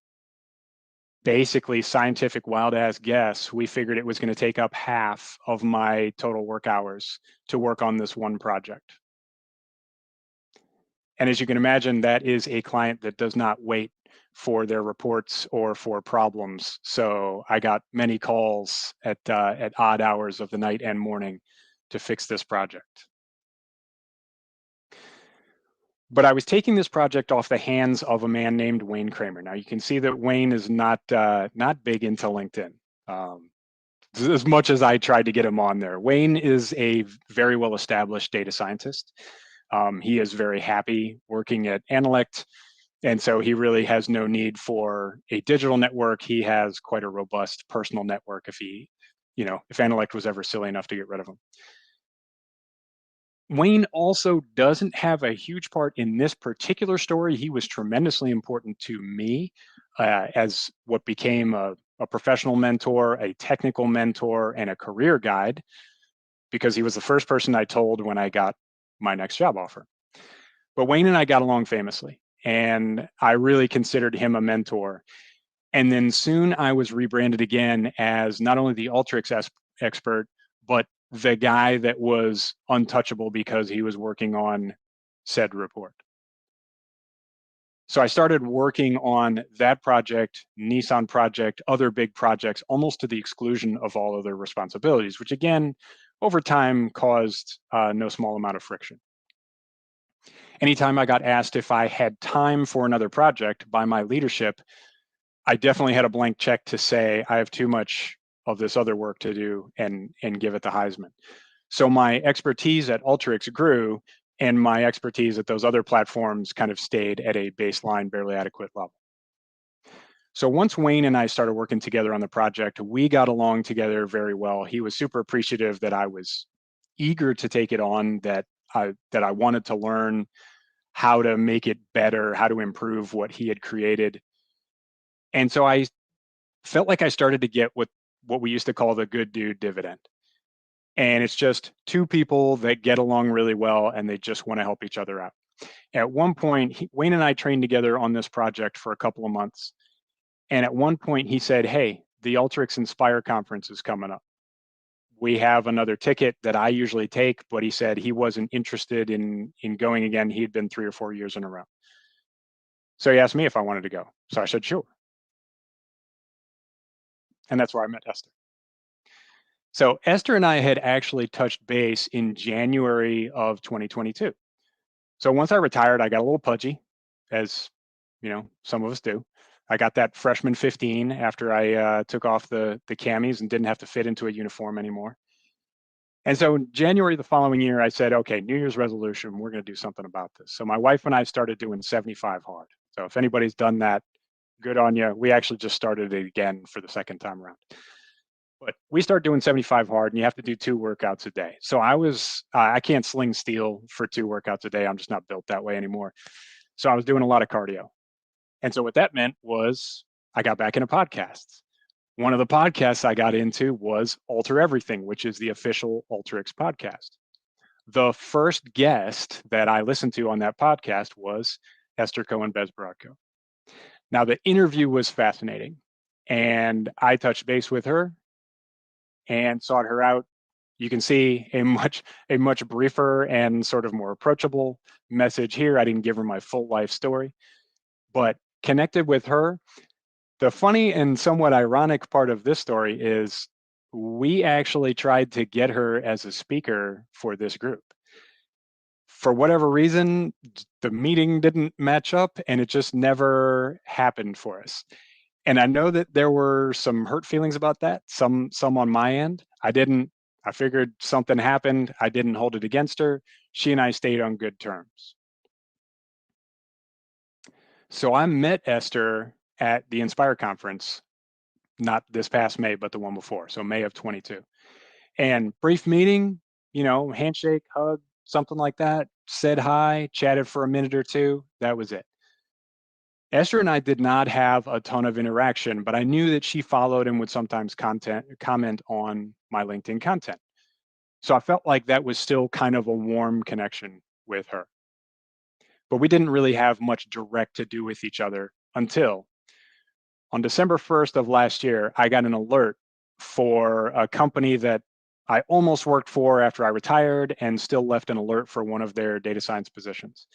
[SPEAKER 2] basically, scientific wild ass guess, we figured it was going to take up half of my total work hours to work on this one project. And as you can imagine, that is a client that does not wait for their reports or for problems. So I got many calls at odd hours of the night and morning to fix this project. But I was taking this project off the hands of a man named Wayne Kramer. Now you can see that Wayne is not big into LinkedIn. As much as I tried to get him on there, Wayne is a very well-established data scientist. He is very happy working at Analect, and so he really has no need for a digital network. He has quite a robust personal network if Analect was ever silly enough to get rid of him. Wayne also doesn't have a huge part in this particular story. He was tremendously important to me as what became a professional mentor, a technical mentor, and a career guide, because he was the first person I told when I got my next job offer. But Wayne and I got along famously, and I really considered him a mentor. And then soon I was rebranded again as not only the Alteryx expert, but the guy that was untouchable because he was working on said report. So I started working on that project, Nissan project, other big projects, almost to the exclusion of all other responsibilities, which again, over time caused no small amount of friction. Anytime I got asked if I had time for another project by my leadership, I definitely had a blank check to say, I have too much of this other work to do and give it the Heisman. So my expertise at Alteryx grew, and my expertise at those other platforms kind of stayed at a baseline, barely adequate level. So once Wayne and I started working together on the project, we got along together very well. He was super appreciative that I was eager to take it on, that I wanted to learn how to make it better, how to improve what he had created. And so I felt like I started to get what we used to call the good dude dividend. And it's just two people that get along really well and they just want to help each other out. At one point, Wayne and I trained together on this project for a couple of months. And at one point he said, hey, the Alteryx Inspire conference is coming up. We have another ticket that I usually take, but he said he wasn't interested in going again. He'd been 3 or 4 years in a row. So he asked me if I wanted to go. So I said, sure. And that's where I met Esther. So Esther and I had actually touched base in January of 2022. So once I retired, I got a little pudgy, as some of us do. I got that freshman 15 after I took off the camis and didn't have to fit into a uniform anymore. And so in January the following year, I said, okay, New Year's resolution, we're going to do something about this. So my wife and I started doing 75 hard. So if anybody's done that, good on you. We actually just started it again for the second time around. But we start doing 75 hard, and you have to do 2 workouts a day. So I can't sling steel for 2 workouts a day. I'm just not built that way anymore. So I was doing a lot of cardio. And so what that meant was I got back into podcasts. One of the podcasts I got into was Alter Everything, which is the official Alteryx podcast. The first guest that I listened to on that podcast was Esther Cohen-Bezbrodko. Now, the interview was fascinating, and I touched base with her and sought her out. You can see a much briefer and sort of more approachable message here. I didn't give her my full life story, but connected with her. The funny and somewhat ironic part of this story is we actually tried to get her as a speaker for this group. For whatever reason, the meeting didn't match up and it just never happened for us. And I know that there were some hurt feelings about that, some on my end. I figured something happened. I didn't hold it against her. She and I stayed on good terms. So I met Esther at the Inspire conference, not this past May, but the one before. So May of 22. And brief meeting, handshake, hug, something like that, said hi, chatted for a minute or two. That was it. Esther and I did not have a ton of interaction, but I knew that she followed and would sometimes comment on my LinkedIn content. So I felt like that was still kind of a warm connection with her. But we didn't really have much direct to do with each other until on December 1st of last year, I got an alert for a company that I almost worked for after I retired and still left an alert for one of their data science positions.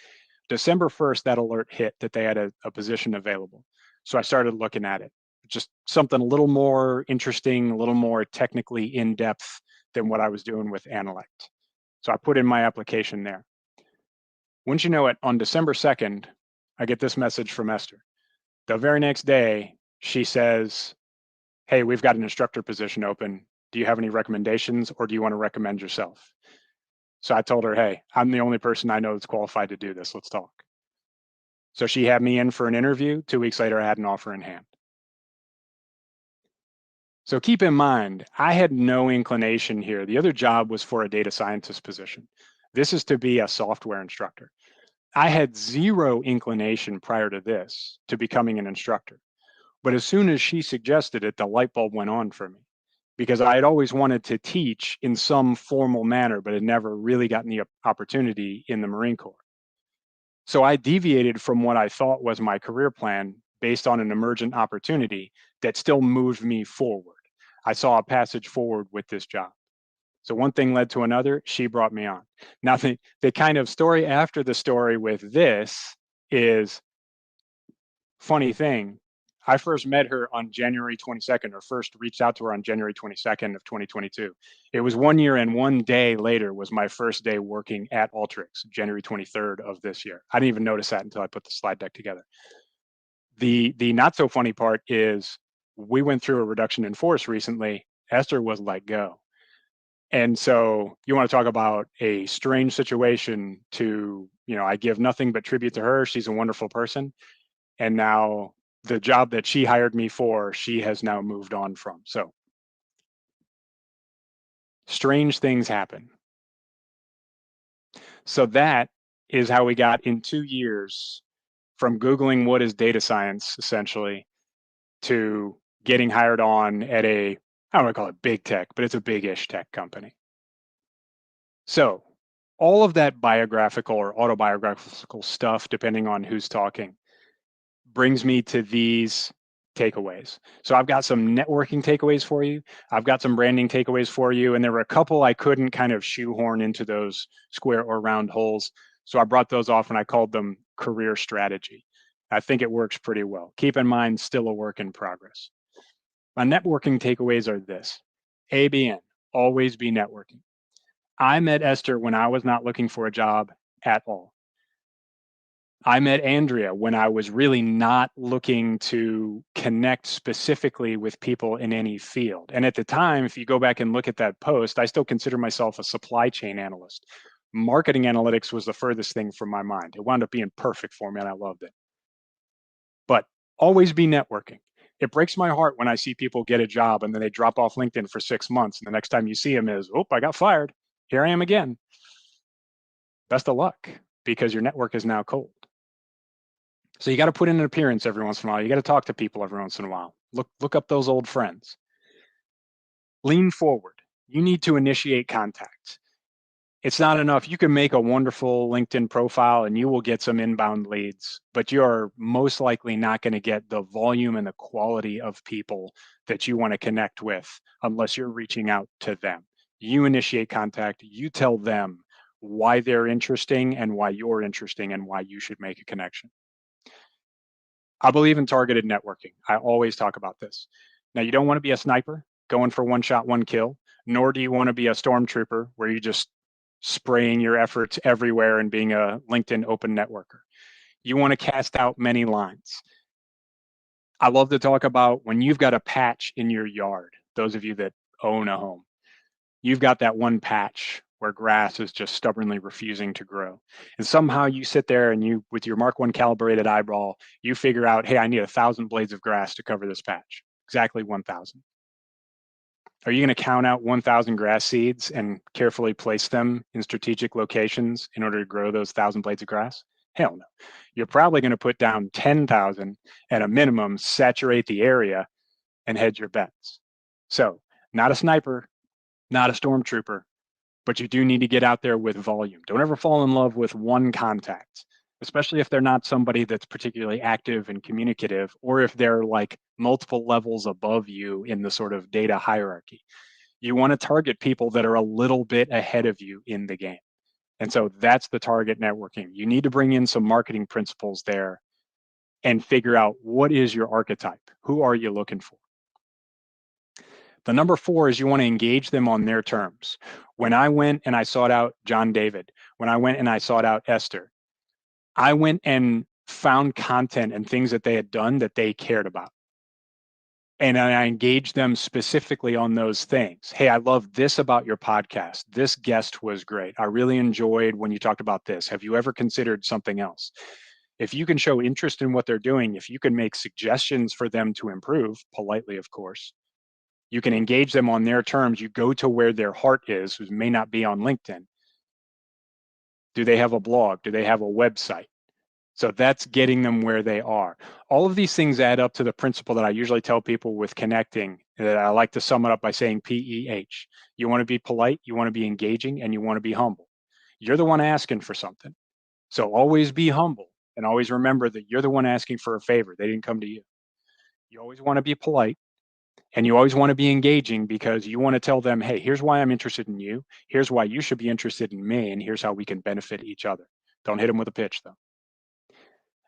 [SPEAKER 2] December 1st, that alert hit that they had a position available. So I started looking at it. Just something a little more interesting, a little more technically in-depth than what I was doing with Analect. So I put in my application there. Wouldn't you know it, on December 2nd, I get this message from Esther. The very next day, she says, hey, we've got an instructor position open. Do you have any recommendations, or do you want to recommend yourself? So I told her, hey, I'm the only person I know that's qualified to do this. Let's talk. So she had me in for an interview. 2 weeks later, I had an offer in hand. So keep in mind, I had no inclination here. The other job was for a data scientist position. This is to be a software instructor. I had zero inclination prior to this to becoming an instructor. But as soon as she suggested it, the light bulb went on for me, because I had always wanted to teach in some formal manner, but had never really gotten the opportunity in the Marine Corps. So I deviated from what I thought was my career plan based on an emergent opportunity that still moved me forward. I saw a passage forward with this job. So one thing led to another, she brought me on. Now, the kind of story after the story with this is, funny thing, I first met her on January 22nd, or first reached out to her on January 22nd of 2022. It was 1 year and 1 day later was my first day working at Alteryx, January 23rd of this year. I didn't even notice that until I put the slide deck together. The not so funny part is we went through a reduction in force recently. Esther was let go. And so you want to talk about a strange situation to, I give nothing but tribute to her. She's a wonderful person. And now the job that she hired me for, she has now moved on from. So strange things happen. So that is how we got in 2 years from Googling what is data science, essentially, to getting hired on at I don't want to call it big tech, but it's a big-ish tech company. So all of that biographical or autobiographical stuff, depending on who's talking, brings me to these takeaways. So I've got some networking takeaways for you. I've got some branding takeaways for you. And there were a couple I couldn't kind of shoehorn into those square or round holes. So I brought those off and I called them career strategy. I think it works pretty well. Keep in mind, still a work in progress. My networking takeaways are this. ABN, always be networking. I met Esther when I was not looking for a job at all. I met Andrea when I was really not looking to connect specifically with people in any field. And at the time, if you go back and look at that post, I still consider myself a supply chain analyst. Marketing analytics was the furthest thing from my mind. It wound up being perfect for me and I loved it. But always be networking. It breaks my heart when I see people get a job and then they drop off LinkedIn for 6 months. And the next time you see them is, oh, I got fired. Here I am again. Best of luck, because your network is now cold. So you got to put in an appearance every once in a while. You got to talk to people every once in a while. Look up those old friends. Lean forward. You need to initiate contact. It's not enough. You can make a wonderful LinkedIn profile and you will get some inbound leads, but you're most likely not going to get the volume and the quality of people that you want to connect with unless you're reaching out to them. You initiate contact. You tell them why they're interesting and why you're interesting and why you should make a connection. I believe in targeted networking. I always talk about this. Now, you don't want to be a sniper going for one shot, one kill, nor do you want to be a stormtrooper where you just spraying your efforts everywhere and being a LinkedIn open networker. You want to cast out many lines. I love to talk about when you've got a patch in your yard, those of you that own a home, you've got that one patch where grass is just stubbornly refusing to grow. And somehow you sit there and you, with your Mark I calibrated eyeball, you figure out, hey, I need 1,000 blades of grass to cover this patch. Exactly 1,000. Are you going to count out 1,000 grass seeds and carefully place them in strategic locations in order to grow those 1,000 blades of grass? Hell no. You're probably going to put down 10,000 at a minimum, saturate the area, and hedge your bets. So, not a sniper, not a stormtrooper, but you do need to get out there with volume. Don't ever fall in love with one contact, especially if they're not somebody that's particularly active and communicative, or if they're like multiple levels above you in the sort of data hierarchy. You want to target people that are a little bit ahead of you in the game. And so that's the target networking. You need to bring in some marketing principles there and figure out what is your archetype? Who are you looking for? The number 4 is you want to engage them on their terms. When I went and I sought out John David, when I went and I sought out Esther, I went and found content and things that they had done that they cared about. And I engaged them specifically on those things. Hey, I love this about your podcast. This guest was great. I really enjoyed when you talked about this. Have you ever considered something else? If you can show interest in what they're doing, if you can make suggestions for them to improve, politely, of course, you can engage them on their terms. You go to where their heart is, who may not be on LinkedIn. Do they have a blog? Do they have a website? So that's getting them where they are. All of these things add up to the principle that I usually tell people with connecting, that I like to sum it up by saying PEH. You want to be polite, you want to be engaging, and you want to be humble. You're the one asking for something. So always be humble and always remember that you're the one asking for a favor. They didn't come to you. You always want to be polite and you always want to be engaging because you want to tell them, hey, here's why I'm interested in you. Here's why you should be interested in me. And here's how we can benefit each other. Don't hit them with a pitch though.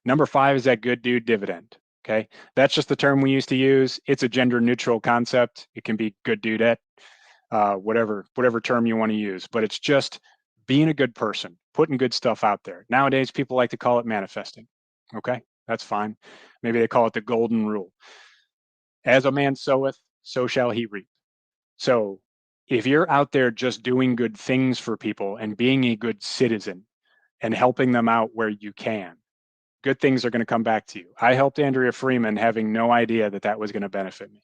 [SPEAKER 2] Number 5 is that good dude dividend. Okay. That's just the term we used to use. It's a gender neutral concept. It can be good dudette, whatever term you want to use, but it's just being a good person, putting good stuff out there. Nowadays, people like to call it manifesting. Okay. That's fine. Maybe they call it the golden rule. As a man soweth, so shall he reap. So if you're out there just doing good things for people and being a good citizen and helping them out where you can, good things are going to come back to you. I helped Andrea Freeman having no idea that that was going to benefit me.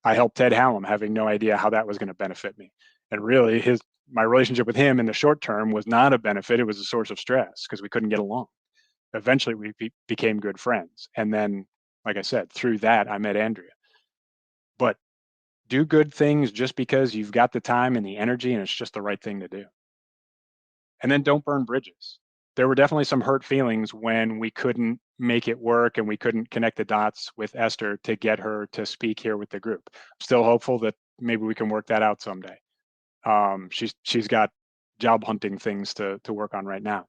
[SPEAKER 2] I helped Ted Hallam having no idea how that was going to benefit me. And really my relationship with him in the short term was not a benefit. It was a source of stress because we couldn't get along. Eventually we became good friends. And then, like I said, through that, I met Andrea. But do good things just because you've got the time and the energy and it's just the right thing to do. And then don't burn bridges. There were definitely some hurt feelings when we couldn't make it work and we couldn't connect the dots with Esther to get her to speak here with the group. I'm still hopeful that maybe we can work that out someday. She's got job hunting things to work on right now.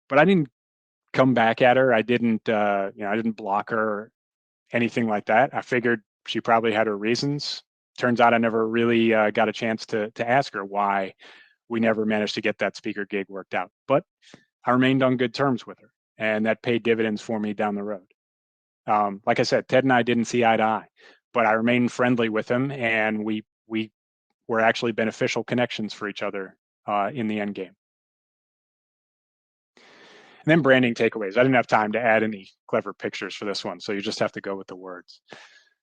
[SPEAKER 2] But I didn't come back at her. I didn't I didn't block her, anything like that. I figured she probably had her reasons. Turns out I never really got a chance to ask her why we never managed to get that speaker gig worked out. But I remained on good terms with her, and that paid dividends for me down the road. Like I said, Ted and I didn't see eye to eye, but I remained friendly with him, and we were actually beneficial connections for each other in the end game. And then branding takeaways. I didn't have time to add any clever pictures for this one, so you just have to go with the words.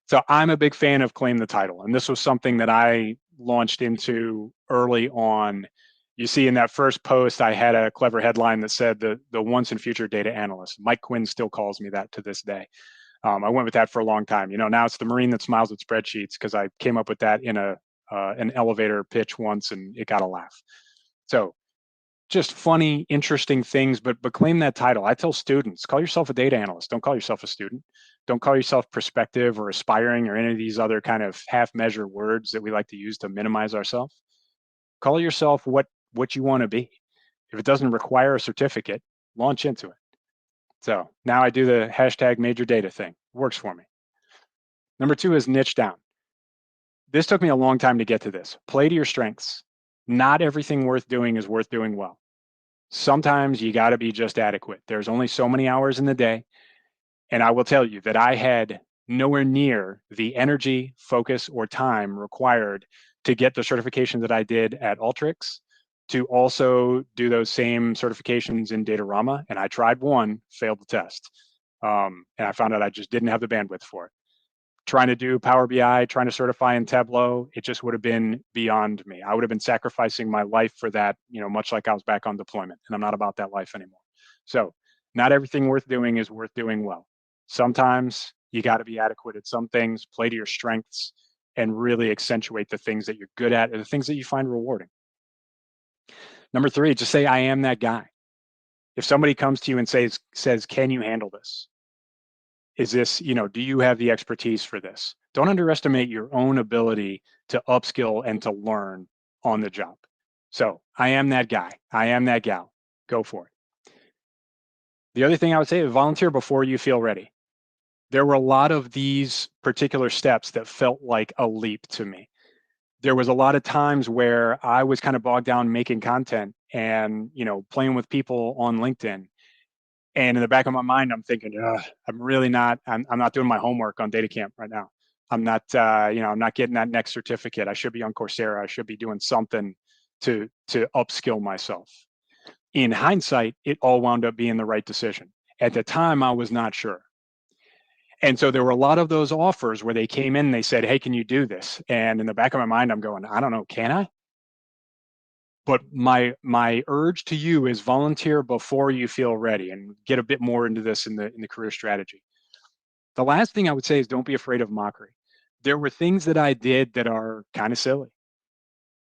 [SPEAKER 2] So I'm a big fan of Claim the Title, and this was something that I launched into early on. You see in that first post, I had a clever headline that said the once and future data analyst. Mike Quinn still calls me that to this day. I went with that for a long time. Now it's the Marine that smiles at spreadsheets because I came up with that in an elevator pitch once and it got a laugh. So just funny, interesting things, but claim that title. I tell students, call yourself a data analyst. Don't call yourself a student. Don't call yourself prospective or aspiring or any of these other kind of half-measure words that we like to use to minimize ourselves. Call yourself what you want to be. If it doesn't require a certificate, launch into it. So now I do the hashtag major data thing. Works for me. Number 2 is niche down. This took me a long time to get to this. Play to your strengths. Not everything worth doing is worth doing well. Sometimes you got to be just adequate. There's only so many hours in the day. And I will tell you that I had nowhere near the energy, focus, or time required to get the certification that I did at Alteryx to also do those same certifications in Datorama. And I tried one, failed the test. And I found out I just didn't have the bandwidth for it. Trying to do Power BI, trying to certify in Tableau, it just would have been beyond me. I would have been sacrificing my life for that, much like I was back on deployment, and I'm not about that life anymore. So not everything worth doing is worth doing well. Sometimes you got to be adequate at some things, play to your strengths, and really accentuate the things that you're good at and the things that you find rewarding. Number 3, just say, I am that guy. If somebody comes to you and says, can you handle this? Is this, do you have the expertise for this? Don't underestimate your own ability to upskill and to learn on the job. So I am that guy. I am that gal. Go for it. The other thing I would say is volunteer before you feel ready. There were a lot of these particular steps that felt like a leap to me. There was a lot of times where I was kind of bogged down making content and, playing with people on LinkedIn. And in the back of my mind, I'm thinking, I'm really not, I'm not doing my homework on data camp right now. I'm not, I'm not getting that next certificate. I should be on Coursera. I should be doing something to upskill myself. In hindsight, it all wound up being the right decision. At the time, I was not sure. And so there were a lot of those offers where they came in and they said, hey, can you do this? And in the back of my mind, I'm going, I don't know, can I? But my urge to you is volunteer before you feel ready, and get a bit more into this in the career strategy. The last thing I would say is don't be afraid of mockery. There were things that I did that are kind of silly.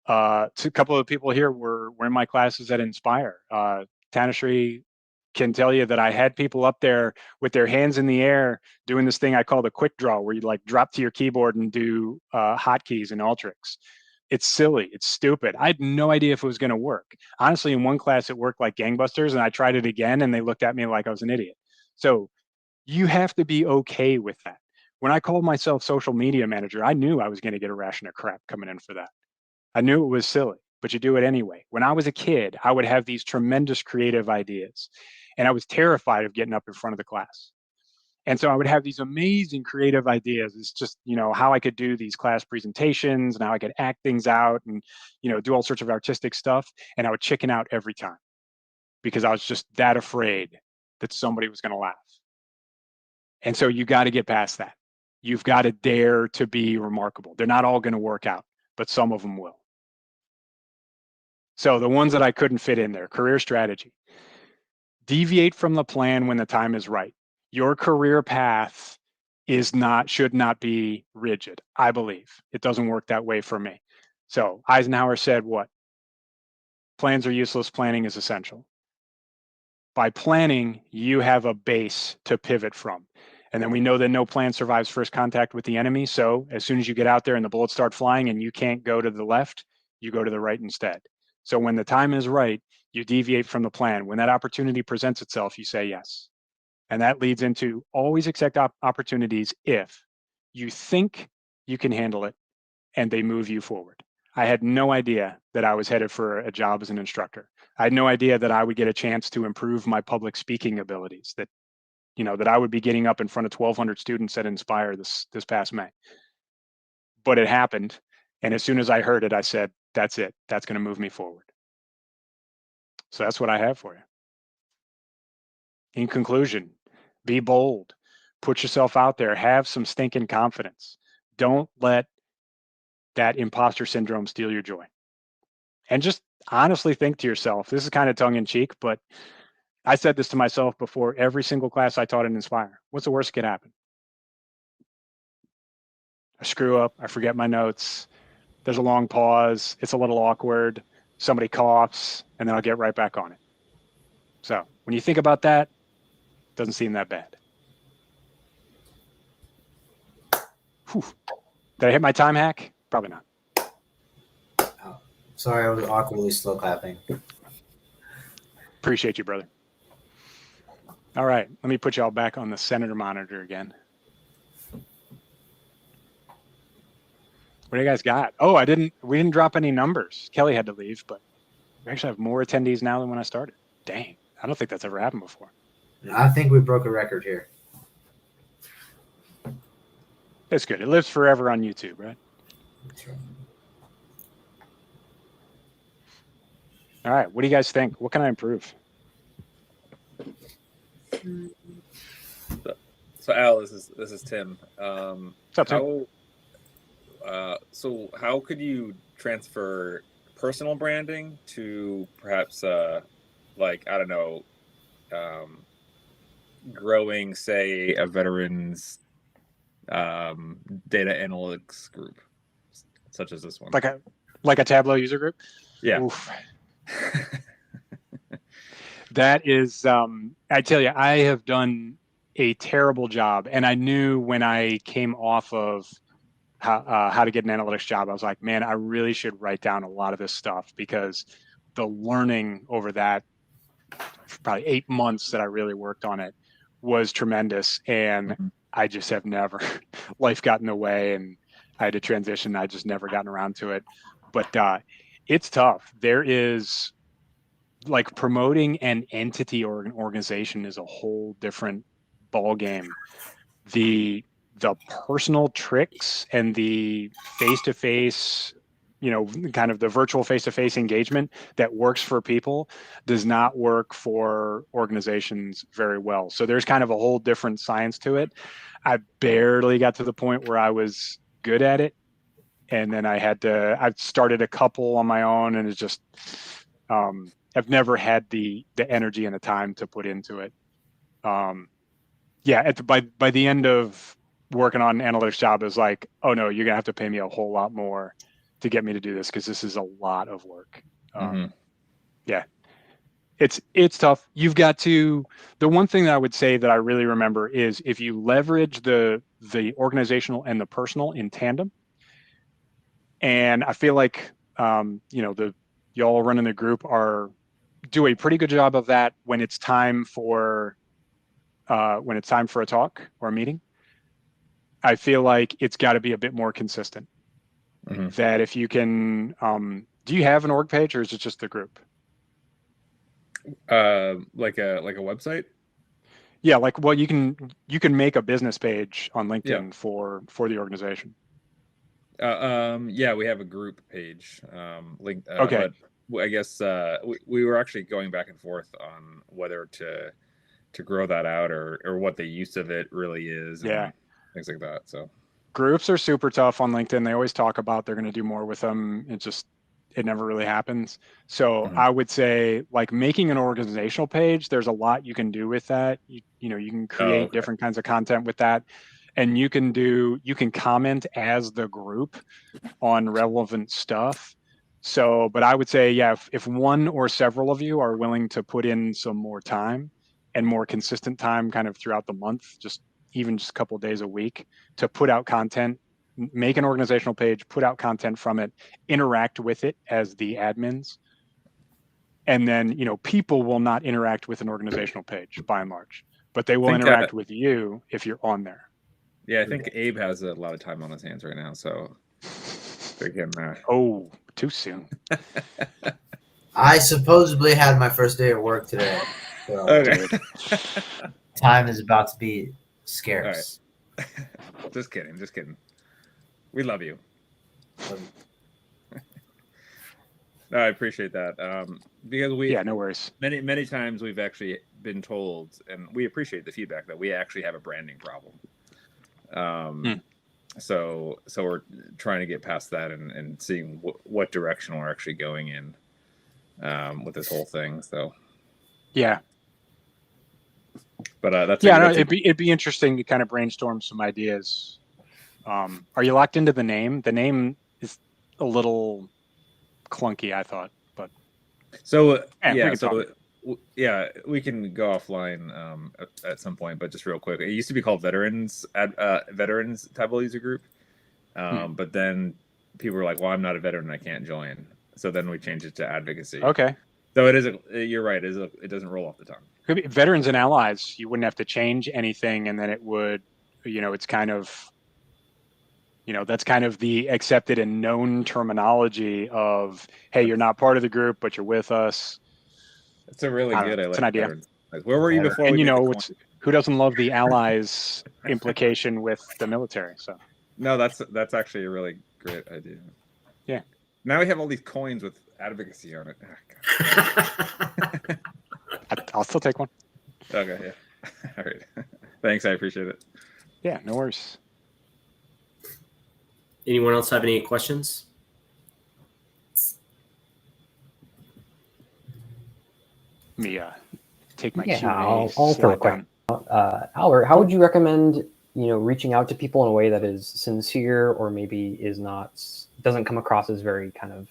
[SPEAKER 2] A couple of people here were in my classes at Inspire. Tanushree can tell you that I had people up there with their hands in the air doing this thing I call the quick draw, where you like drop to your keyboard and do hotkeys and Alteryx. It's silly. It's stupid. I had no idea if it was going to work. Honestly, in one class, it worked like gangbusters, and I tried it again, and they looked at me like I was an idiot. So you have to be okay with that. When I called myself social media manager, I knew I was going to get a ration of crap coming in for that. I knew it was silly, but you do it anyway. When I was a kid, I would have these tremendous creative ideas, and I was terrified of getting up in front of the class. And so I would have these amazing creative ideas. It's just, how I could do these class presentations and how I could act things out and, do all sorts of artistic stuff. And I would chicken out every time because I was just that afraid that somebody was going to laugh. And so you got to get past that. You've got to dare to be remarkable. They're not all going to work out, but some of them will. So the ones that I couldn't fit in there, career strategy. Deviate from the plan when the time is right. Your career path should not be rigid, I believe. It doesn't work that way for me. So Eisenhower said what? Plans are useless, planning is essential. By planning, you have a base to pivot from. And then we know that no plan survives first contact with the enemy. So as soon as you get out there and the bullets start flying and you can't go to the left, you go to the right instead. So when the time is right, you deviate from the plan. When that opportunity presents itself, you say yes. And that leads into always accept opportunities if you think you can handle it and they move you forward. I had no idea that I was headed for a job as an instructor. I had no idea that I would get a chance to improve my public speaking abilities, that I would be getting up in front of 1,200 students at Inspire this past May. But it happened. And as soon as I heard it, I said, that's it. That's going to move me forward. So that's what I have for you. In conclusion, be bold, put yourself out there, have some stinking confidence. Don't let that imposter syndrome steal your joy. And just honestly think to yourself, this is kind of tongue in cheek, but I said this to myself before every single class I taught in Inspire. What's the worst that could happen? I screw up, I forget my notes, there's a long pause, it's a little awkward, somebody coughs, and then I'll get right back on it. So when you think about that, it doesn't seem that bad. Whew. Did I hit my time hack? Probably not.
[SPEAKER 5] Oh, sorry, I was awkwardly slow clapping.
[SPEAKER 2] Appreciate you, brother. All right, let me put y'all back on the Senator monitor again. What do you guys got? Oh, we didn't drop any numbers. Kelly had to leave, but we actually have more attendees now than when I started. Dang, I don't think that's ever happened before.
[SPEAKER 5] I think we broke a record here.
[SPEAKER 2] That's good. It lives forever on YouTube, right?
[SPEAKER 5] That's right.
[SPEAKER 2] All right, what do you guys think? What can I improve?
[SPEAKER 7] So Al, this is Tim.
[SPEAKER 2] What's up, Tim?
[SPEAKER 7] So how could you transfer personal branding to perhaps like, I don't know, growing, say, a veterans data analytics group such as this one?
[SPEAKER 2] Like a Tableau user group?
[SPEAKER 7] Yeah.
[SPEAKER 2] Oof. That is, I tell you, I have done a terrible job. And I knew when I came off of how to get an analytics job, I was like, man, I really should write down a lot of this stuff, because the learning over that probably 8 months that I really worked on it was tremendous. And I just have never, life got in the way and I had to transition. I just never gotten around to it. But it's tough. There is like promoting an entity or an organization is a whole different ball game. The personal tricks and the face-to-face, kind of the virtual face-to-face engagement that works for people does not work for organizations very well. So there's kind of a whole different science to it. I barely got to the point where I was good at it. And then I've started a couple on my own, and it's just, I've never had the energy and the time to put into it. By the end of working on an analytics job, is like, oh no, you're gonna have to pay me a whole lot more to get me to do this, because this is a lot of work. Yeah, it's tough. You've got to. The one thing that I would say that I really remember is if you leverage the organizational and the personal in tandem. And I feel like y'all running the group do a pretty good job of that when it's time for a talk or a meeting. I feel like it's got to be a bit more consistent. That if you can, do you have an org page, or is it just the group?
[SPEAKER 7] Like a website?
[SPEAKER 2] Yeah, you can make a business page on LinkedIn for the organization.
[SPEAKER 7] Yeah, we have a group page linked.
[SPEAKER 2] Okay.
[SPEAKER 7] But I guess we were actually going back and forth on whether to grow that out or what the use of it really is. And things like that. So
[SPEAKER 2] groups are super tough on LinkedIn. They always talk about they're going to do more with them. It never really happens. So I would say, like, making an organizational page, there's a lot you can do with that. You can create different kinds of content with that. And you can comment as the group on relevant stuff. So, but I would say, if one or several of you are willing to put in some more time and more consistent time kind of throughout the month, just a couple of days a week, to put out content, make an organizational page, put out content from it, interact with it as the admins. And then, people will not interact with an organizational page by and large, but they will interact with you if you're on there.
[SPEAKER 7] Yeah, I think Abe has a lot of time on his hands right now, so they can.
[SPEAKER 2] Oh, too soon.
[SPEAKER 5] I supposedly had my first day at work today. So time is about to be scarce.
[SPEAKER 7] Right. Just kidding. We love you. No, I appreciate that. Because
[SPEAKER 2] no worries.
[SPEAKER 7] Many times we've actually been told, and we appreciate the feedback, that we actually have a branding problem. So we're trying to get past that and seeing what direction we're actually going in with this whole thing. So but
[SPEAKER 2] it'd be interesting to kind of brainstorm some ideas. Are you locked into the name? The name is a little clunky, I thought, but
[SPEAKER 7] we can go offline at some point, but just real quick, it used to be called Veterans Tableau User Group, but then people were like, well, I'm not a veteran, I can't join, so then we changed it to Advocacy.
[SPEAKER 2] Okay,
[SPEAKER 7] so you're right, it doesn't roll off the tongue.
[SPEAKER 2] Could be Veterans and Allies. You wouldn't have to change anything, and then it would, it's kind of, that's kind of the accepted and known terminology of, hey, you're not part of the group, but you're with us.
[SPEAKER 7] It's a really good.
[SPEAKER 2] It's an idea.
[SPEAKER 7] Where were you before?
[SPEAKER 2] And who doesn't love the Allies implication with the military? So
[SPEAKER 7] no, that's actually a really great idea.
[SPEAKER 2] Yeah.
[SPEAKER 7] Now we have all these coins with Advocacy on it.
[SPEAKER 2] I'll still take one.
[SPEAKER 7] Okay. Yeah. All right. Thanks. I appreciate it.
[SPEAKER 2] Yeah. No worries.
[SPEAKER 1] Anyone else have any questions?
[SPEAKER 2] Let me take my
[SPEAKER 6] Q&A. I'll throw a question. Albert, how would you recommend reaching out to people in a way that is sincere, or maybe doesn't come across as very kind of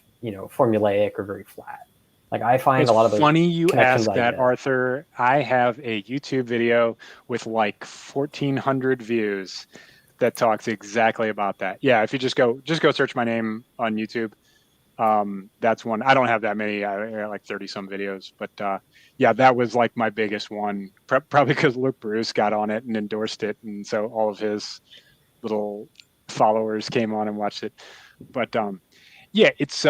[SPEAKER 6] formulaic or very flat? Like, I find a lot of those.
[SPEAKER 2] Funny you ask that, Arthur. I have a YouTube video with like 1,400 views that talks exactly about that. Yeah, if you just go search my name on YouTube, That's one. I don't have that many. I got like 30 some videos, but yeah, that was like my biggest one. Probably because Luke Bruce got on it and endorsed it, and so all of his little followers came on and watched it. But yeah, it's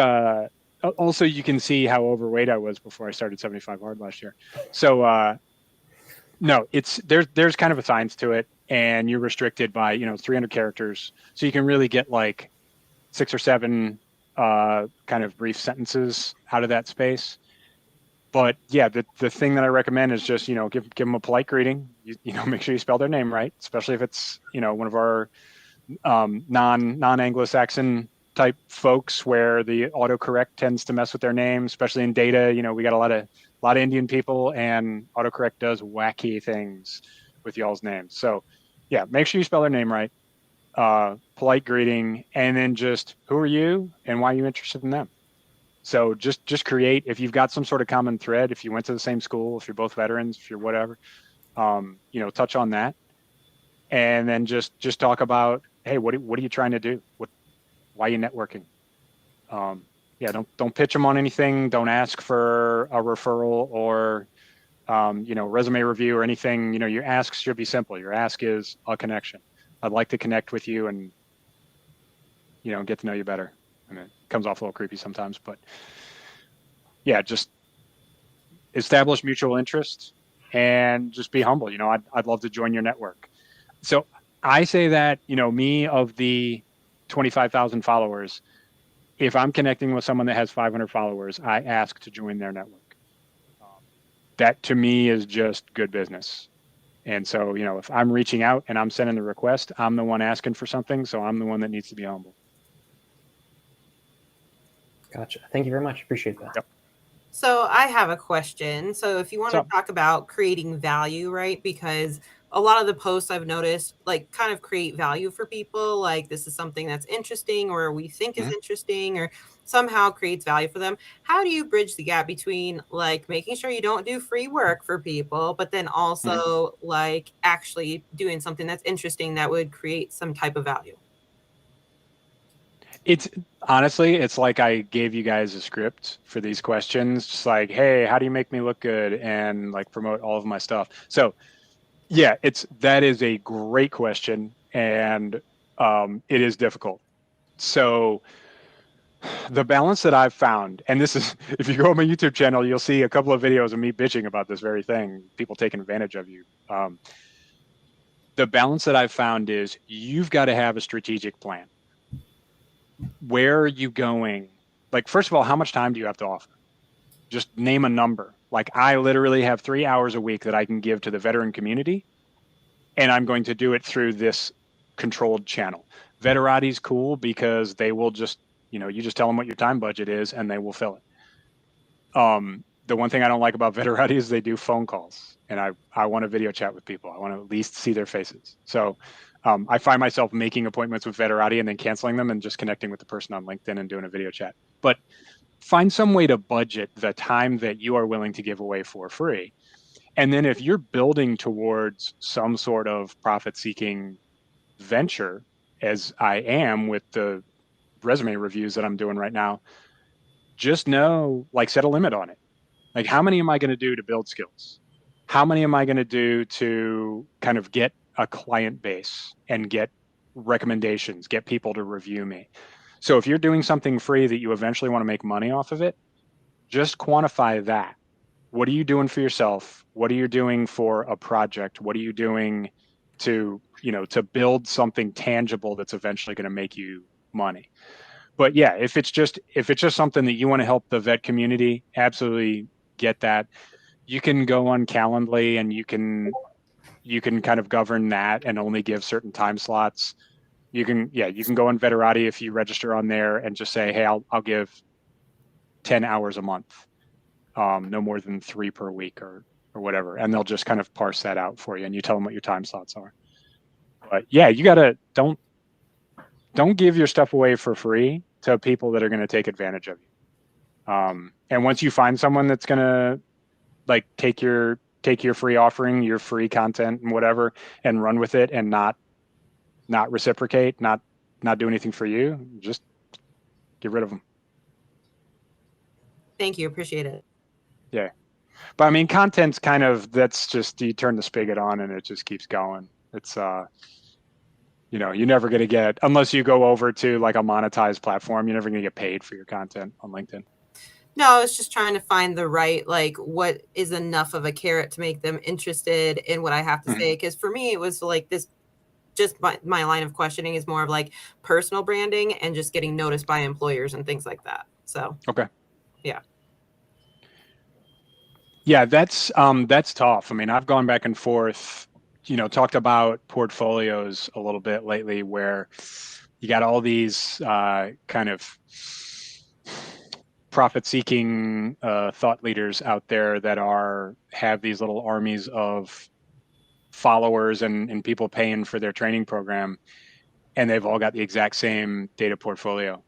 [SPEAKER 2] also you can see how overweight I was before I started 75 hard last year. So no, it's there's kind of a science to it, and you're restricted by 300 characters, so you can really get like 6 or 7 kind of brief sentences out of that space. But yeah, the thing that I recommend is just give them a polite greeting. Make sure you spell their name right, especially if it's one of our non-Anglo-Saxon type folks where the autocorrect tends to mess with their name, especially in data. We got a lot of Indian people, and autocorrect does wacky things with y'all's names. So yeah, make sure you spell their name right. Polite greeting, and then just who are you and why are you interested in them. So just create, if you've got some sort of common thread, if you went to the same school, if you're both veterans, if you're whatever, touch on that, and then just talk about, hey, what are you trying to do? Why are you networking? Yeah, don't pitch them on anything. Don't ask for a referral or resume review or anything. Your asks should be simple. Your ask is a connection. I'd like to connect with you and get to know you better. I mean, it comes off a little creepy sometimes, but yeah, just establish mutual interest and just be humble. I'd love to join your network. So I say that, me of the 25,000 followers, if I'm connecting with someone that has 500 followers, I ask to join their network. That to me is just good business. And so, if I'm reaching out and I'm sending the request, I'm the one asking for something. So I'm the one that needs to be humble.
[SPEAKER 6] Gotcha. Thank you very much. Appreciate that.
[SPEAKER 2] Yep.
[SPEAKER 8] So I have a question. So if you want to talk about creating value, right? Because a lot of the posts I've noticed like kind of create value for people. Like this is something that's interesting or we think is interesting or somehow creates value for them. How do you bridge the gap between like making sure you don't do free work for people, but then also like actually doing something that's interesting that would create some type of value?
[SPEAKER 2] It's honestly, it's like I gave you guys a script for these questions, just like, hey, how do you make me look good and like promote all of my stuff? So yeah, that is a great question, and it is difficult. So the balance that I've found, and this is, if you go on my YouTube channel, you'll see a couple of videos of me bitching about this very thing, people taking advantage of you. The balance that I've found is you've got to have a strategic plan. Where are you going? Like, first of all, how much time do you have to offer? Just name a number. Like, I literally have 3 hours a week that I can give to the veteran community, and I'm going to do it through this controlled channel. Veterati's cool because they will just, you just tell them what your time budget is and they will fill it. The one thing I don't like about Veterati is they do phone calls, and I want to video chat with people. I want to at least see their faces. So I find myself making appointments with Veterati and then canceling them and just connecting with the person on LinkedIn and doing a video chat. But find some way to budget the time that you are willing to give away for free. And then if you're building towards some sort of profit-seeking venture, as I am with the resume reviews that I'm doing right now, just know, like, set a limit on it. Like, how many am I going to do to build skills? How many am I going to do to kind of get a client base and get recommendations, get people to review me? So if you're doing something free that you eventually want to make money off of it, just quantify that. What are you doing for yourself? What are you doing for a project? What are you doing to build something tangible that's eventually going to make you money? But yeah, if it's just something that you want to help the vet community, absolutely get that. You can go on Calendly and you can kind of govern that and only give certain time slots. You can go on Veterati if you register on there and just say, hey, I'll give 10 hours a month. No more than 3 per week or whatever. And they'll just kind of parse that out for you and you tell them what your time slots are. But yeah, you gotta, don't give your stuff away for free to people that are going to take advantage of you. And once you find someone that's going to like take your free offering, your free content and whatever, and run with it and not reciprocate, not do anything for you, just get rid of them.
[SPEAKER 8] Thank you. Appreciate it.
[SPEAKER 2] Yeah. But I mean, content's kind of, that's just, you turn the spigot on and it just keeps going. It's, you know, you're never going to get, unless you go over to like a monetized platform, you're never going to get paid for your content on LinkedIn.
[SPEAKER 8] No, I was just trying to find the right, like, what is enough of a carrot to make them interested in what I have to say. Because for me, it was like this, just my line of questioning is more of like personal branding and just getting noticed by employers and things like that. So,
[SPEAKER 2] okay.
[SPEAKER 8] Yeah.
[SPEAKER 2] Yeah, that's tough. I mean, I've gone back and forth, you know, talked about portfolios a little bit lately where you got all these kind of profit-seeking thought leaders out there that have these little armies of followers and people paying for their training program, and they've all got the exact same data portfolio.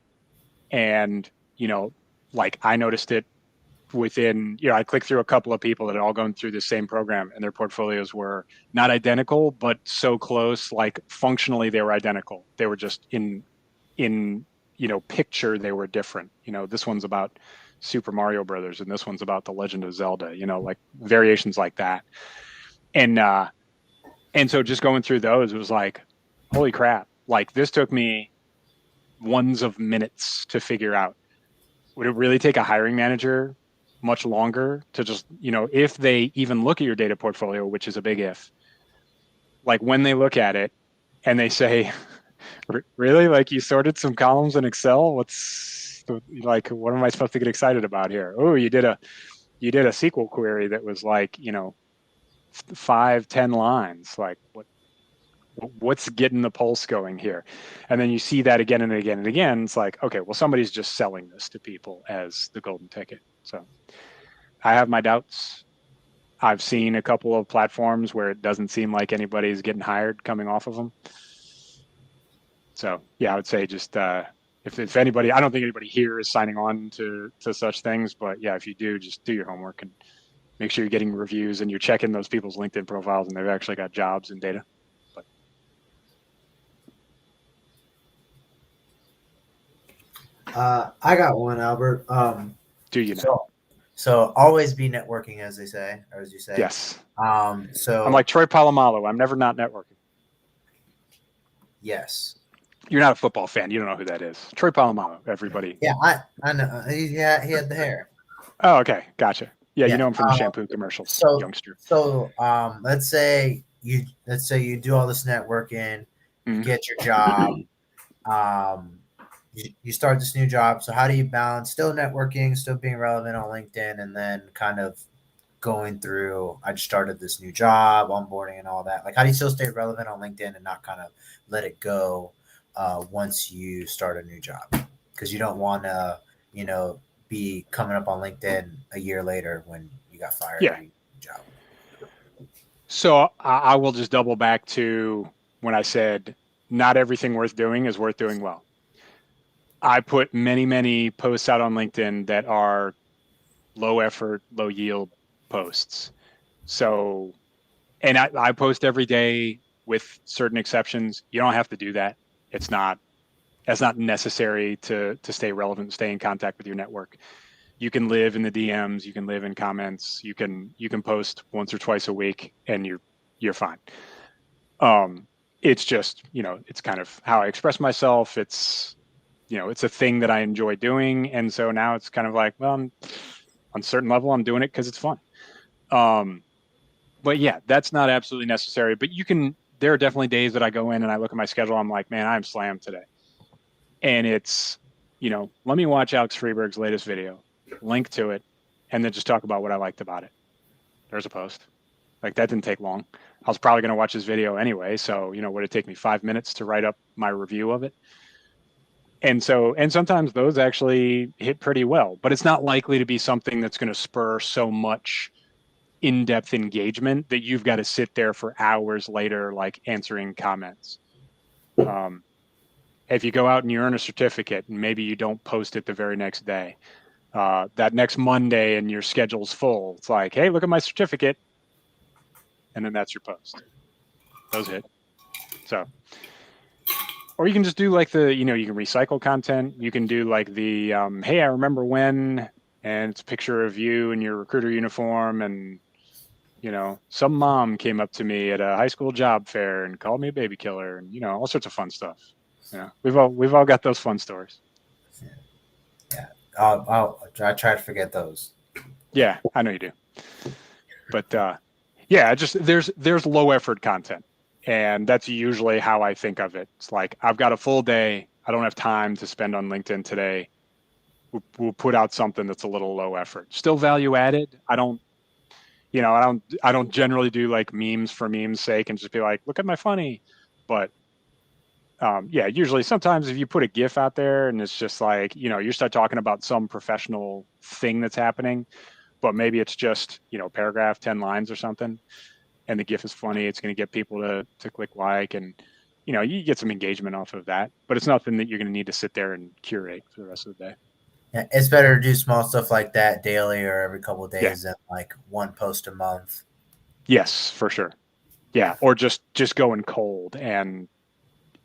[SPEAKER 2] And, you know, like I noticed it within, you know, I clicked through a couple of people that had all gone through the same program and their portfolios were not identical, but so close, like functionally they were identical. They were just in, you know, picture, they were different. You know, this one's about Super Mario Brothers and this one's about The Legend of Zelda, you know, like variations like that. And so just going through those, it was like, holy crap, like this took me ones of minutes to figure out. Would it really take a hiring manager much longer to just, you know, if they even look at your data portfolio, which is a big if, like when they look at it and they say, really, like you sorted some columns in Excel? What's like, what am I supposed to get excited about here? Oh, you did a SQL query that was like, you know, 5-10 lines. Like what's getting the pulse going here? And then you see that again and again and again. It's like, okay, well, somebody's just selling this to people as the golden ticket. So I have my doubts. I've seen a couple of platforms where it doesn't seem like anybody's getting hired coming off of them. So yeah, I would say just if anybody, I don't think anybody here is signing on to such things, but yeah, if you do, just do your homework and make sure you're getting reviews and you're checking those people's LinkedIn profiles and they've actually got jobs and data.
[SPEAKER 5] I got one, Albert.
[SPEAKER 2] Do you know?
[SPEAKER 5] So always be networking, as they say, or as you say.
[SPEAKER 2] Yes.
[SPEAKER 5] So
[SPEAKER 2] I'm like Troy Polamalu. I'm never not networking.
[SPEAKER 5] Yes.
[SPEAKER 2] You're not a football fan. You don't know who that is. Troy Polamalu, everybody.
[SPEAKER 5] Yeah, I know. He had the hair.
[SPEAKER 2] Oh, okay. Gotcha. Yeah,
[SPEAKER 5] Yeah,
[SPEAKER 2] you know him from the shampoo commercials,
[SPEAKER 5] so,
[SPEAKER 2] youngster.
[SPEAKER 5] So let's say you do all this networking, you get your job, you start this new job. So how do you balance still networking, still being relevant on LinkedIn, and then kind of going through, I just started this new job, onboarding and all that. Like, how do you still stay relevant on LinkedIn and not kind of let it go once you start a new job? Because you don't want to, you know, be coming up on LinkedIn a year later when you got fired.
[SPEAKER 2] Yeah.
[SPEAKER 5] Job.
[SPEAKER 2] So I will just double back to when I said not everything worth doing is worth doing well. I put many posts out on LinkedIn that are low effort, low yield posts. So, and I post every day with certain exceptions. You don't have to do that. That's not necessary to stay relevant, stay in contact with your network. You can live in the DMs, you can live in comments, you can post once or twice a week and you're fine. It's just, you know, it's kind of how I express myself. It's, you know, it's a thing that I enjoy doing. And so now it's kind of like, well, on a certain level, I'm doing it because it's fun. But yeah, that's not absolutely necessary. But there are definitely days that I go in and I look at my schedule. I'm like, man, I'm slammed today. And it's, you know, let me watch Alex Freeberg's latest video, link to it, and then just talk about what I liked about it. There's a post. Like that didn't take long. I was probably going to watch his video anyway. So, you know, would it take me 5 minutes to write up my review of it? And sometimes those actually hit pretty well, but it's not likely to be something that's going to spur so much in-depth engagement that you've got to sit there for hours later, like answering comments. If you go out and you earn a certificate and maybe you don't post it the very next day, that next Monday and your schedule's full, it's like, hey, look at my certificate. And then that's your post. Those hit. So, or you can just do like you can recycle content. You can do like the, hey, I remember when, and it's a picture of you in your recruiter uniform, and some mom came up to me at a high school job fair and called me a baby killer, and all sorts of fun stuff. We've all got those fun stories.
[SPEAKER 5] Yeah, I'll try to forget those.
[SPEAKER 2] Yeah, I know you do. But yeah, just there's low effort content, and that's usually how I think of it. It's like, I've got a full day, I don't have time to spend on LinkedIn today. We'll put out something that's a little low effort, still value added. I don't generally do like memes for memes sake and just be like, look at my funny. But yeah, usually sometimes if you put a GIF out there and it's just like, you start talking about some professional thing that's happening, but maybe it's just, paragraph, 10 lines or something, and the GIF is funny, it's going to get people to click like, and, you get some engagement off of that, but it's nothing that you're going to need to sit there and curate for the rest of the day.
[SPEAKER 5] Yeah, it's better to do small stuff like that daily or every couple of days
[SPEAKER 2] Yeah.
[SPEAKER 5] than like one post a month.
[SPEAKER 2] Yes, for sure. Yeah. Or just going cold and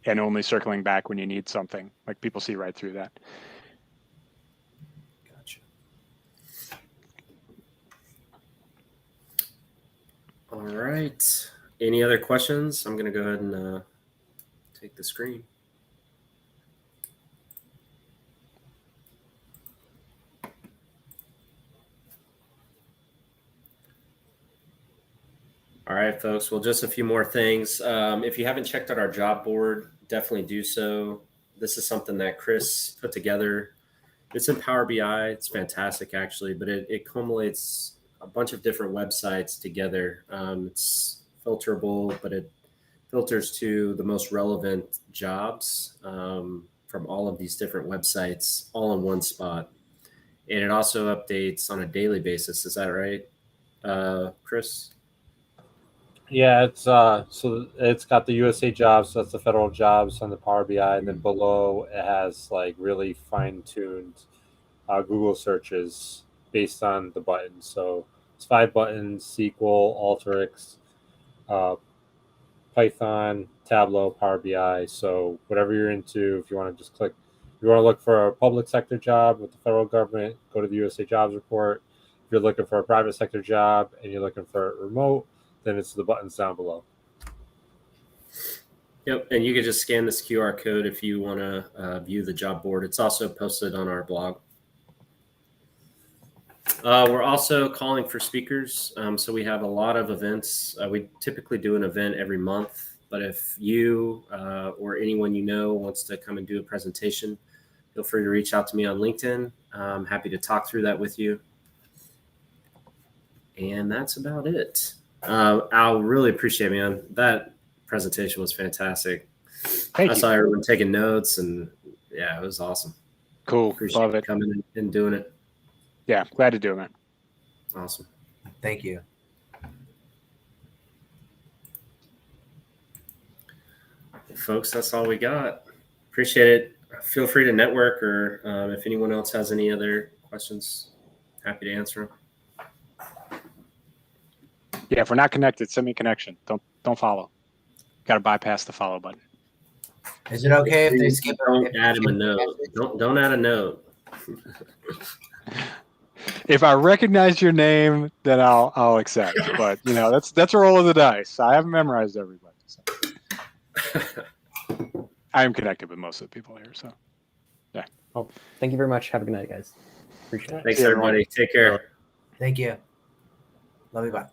[SPEAKER 2] only circling back when you need something. Like, people see right through that.
[SPEAKER 5] Gotcha.
[SPEAKER 1] All right. Any other questions? I'm going to go ahead and take the screen. All right, folks. Well, just a few more things. If you haven't checked out our job board, definitely do so. This is something that Chris put together. It's in Power BI. It's fantastic, actually, but it accumulates a bunch of different websites together. It's filterable, but it filters to the most relevant jobs from all of these different websites, all in one spot. And it also updates on a daily basis. Is that right, Chris?
[SPEAKER 3] Yeah, it's so it's got the USA jobs, so that's the federal jobs on the Power BI, and then below it has like really fine-tuned Google searches based on the buttons. So it's 5 buttons: SQL, Alteryx, Python, Tableau, Power BI. So whatever you're into, if you want to just click, if you want to look for a public sector job with the federal government, go to the USA Jobs Report. If you're looking for a private sector job and you're looking for remote, then it's the buttons down below.
[SPEAKER 1] Yep, and you can just scan this QR code if you want to view the job board. It's also posted on our blog. We're also calling for speakers. So we have a lot of events. We typically do an event every month, but if you or anyone you know wants to come and do a presentation, feel free to reach out to me on LinkedIn. I'm happy to talk through that with you. And that's about it. Al, really appreciate it, man. That presentation was fantastic.
[SPEAKER 2] Thank you.
[SPEAKER 1] I saw everyone taking notes, and yeah, it was awesome.
[SPEAKER 2] Cool.
[SPEAKER 1] Appreciate
[SPEAKER 2] Love it.
[SPEAKER 1] coming and doing it.
[SPEAKER 2] Yeah, glad to do it, man.
[SPEAKER 1] Awesome.
[SPEAKER 5] Thank you.
[SPEAKER 1] Folks, that's all we got. Appreciate it. Feel free to network, or if anyone else has any other questions, happy to answer them.
[SPEAKER 2] Yeah, if we're not connected, send me a connection. Don't follow. Got to bypass the follow button.
[SPEAKER 5] Is it okay if they skip?
[SPEAKER 1] Don't add them a note. Don't add a note.
[SPEAKER 2] If I recognize your name, then I'll accept. But that's a roll of the dice. I haven't memorized everybody. So. I am connected with most of the people here. So yeah.
[SPEAKER 6] Well, thank you very much. Have a good night, guys. Appreciate it.
[SPEAKER 1] Thanks, everybody. Take care.
[SPEAKER 5] Thank you. Love you. Bye.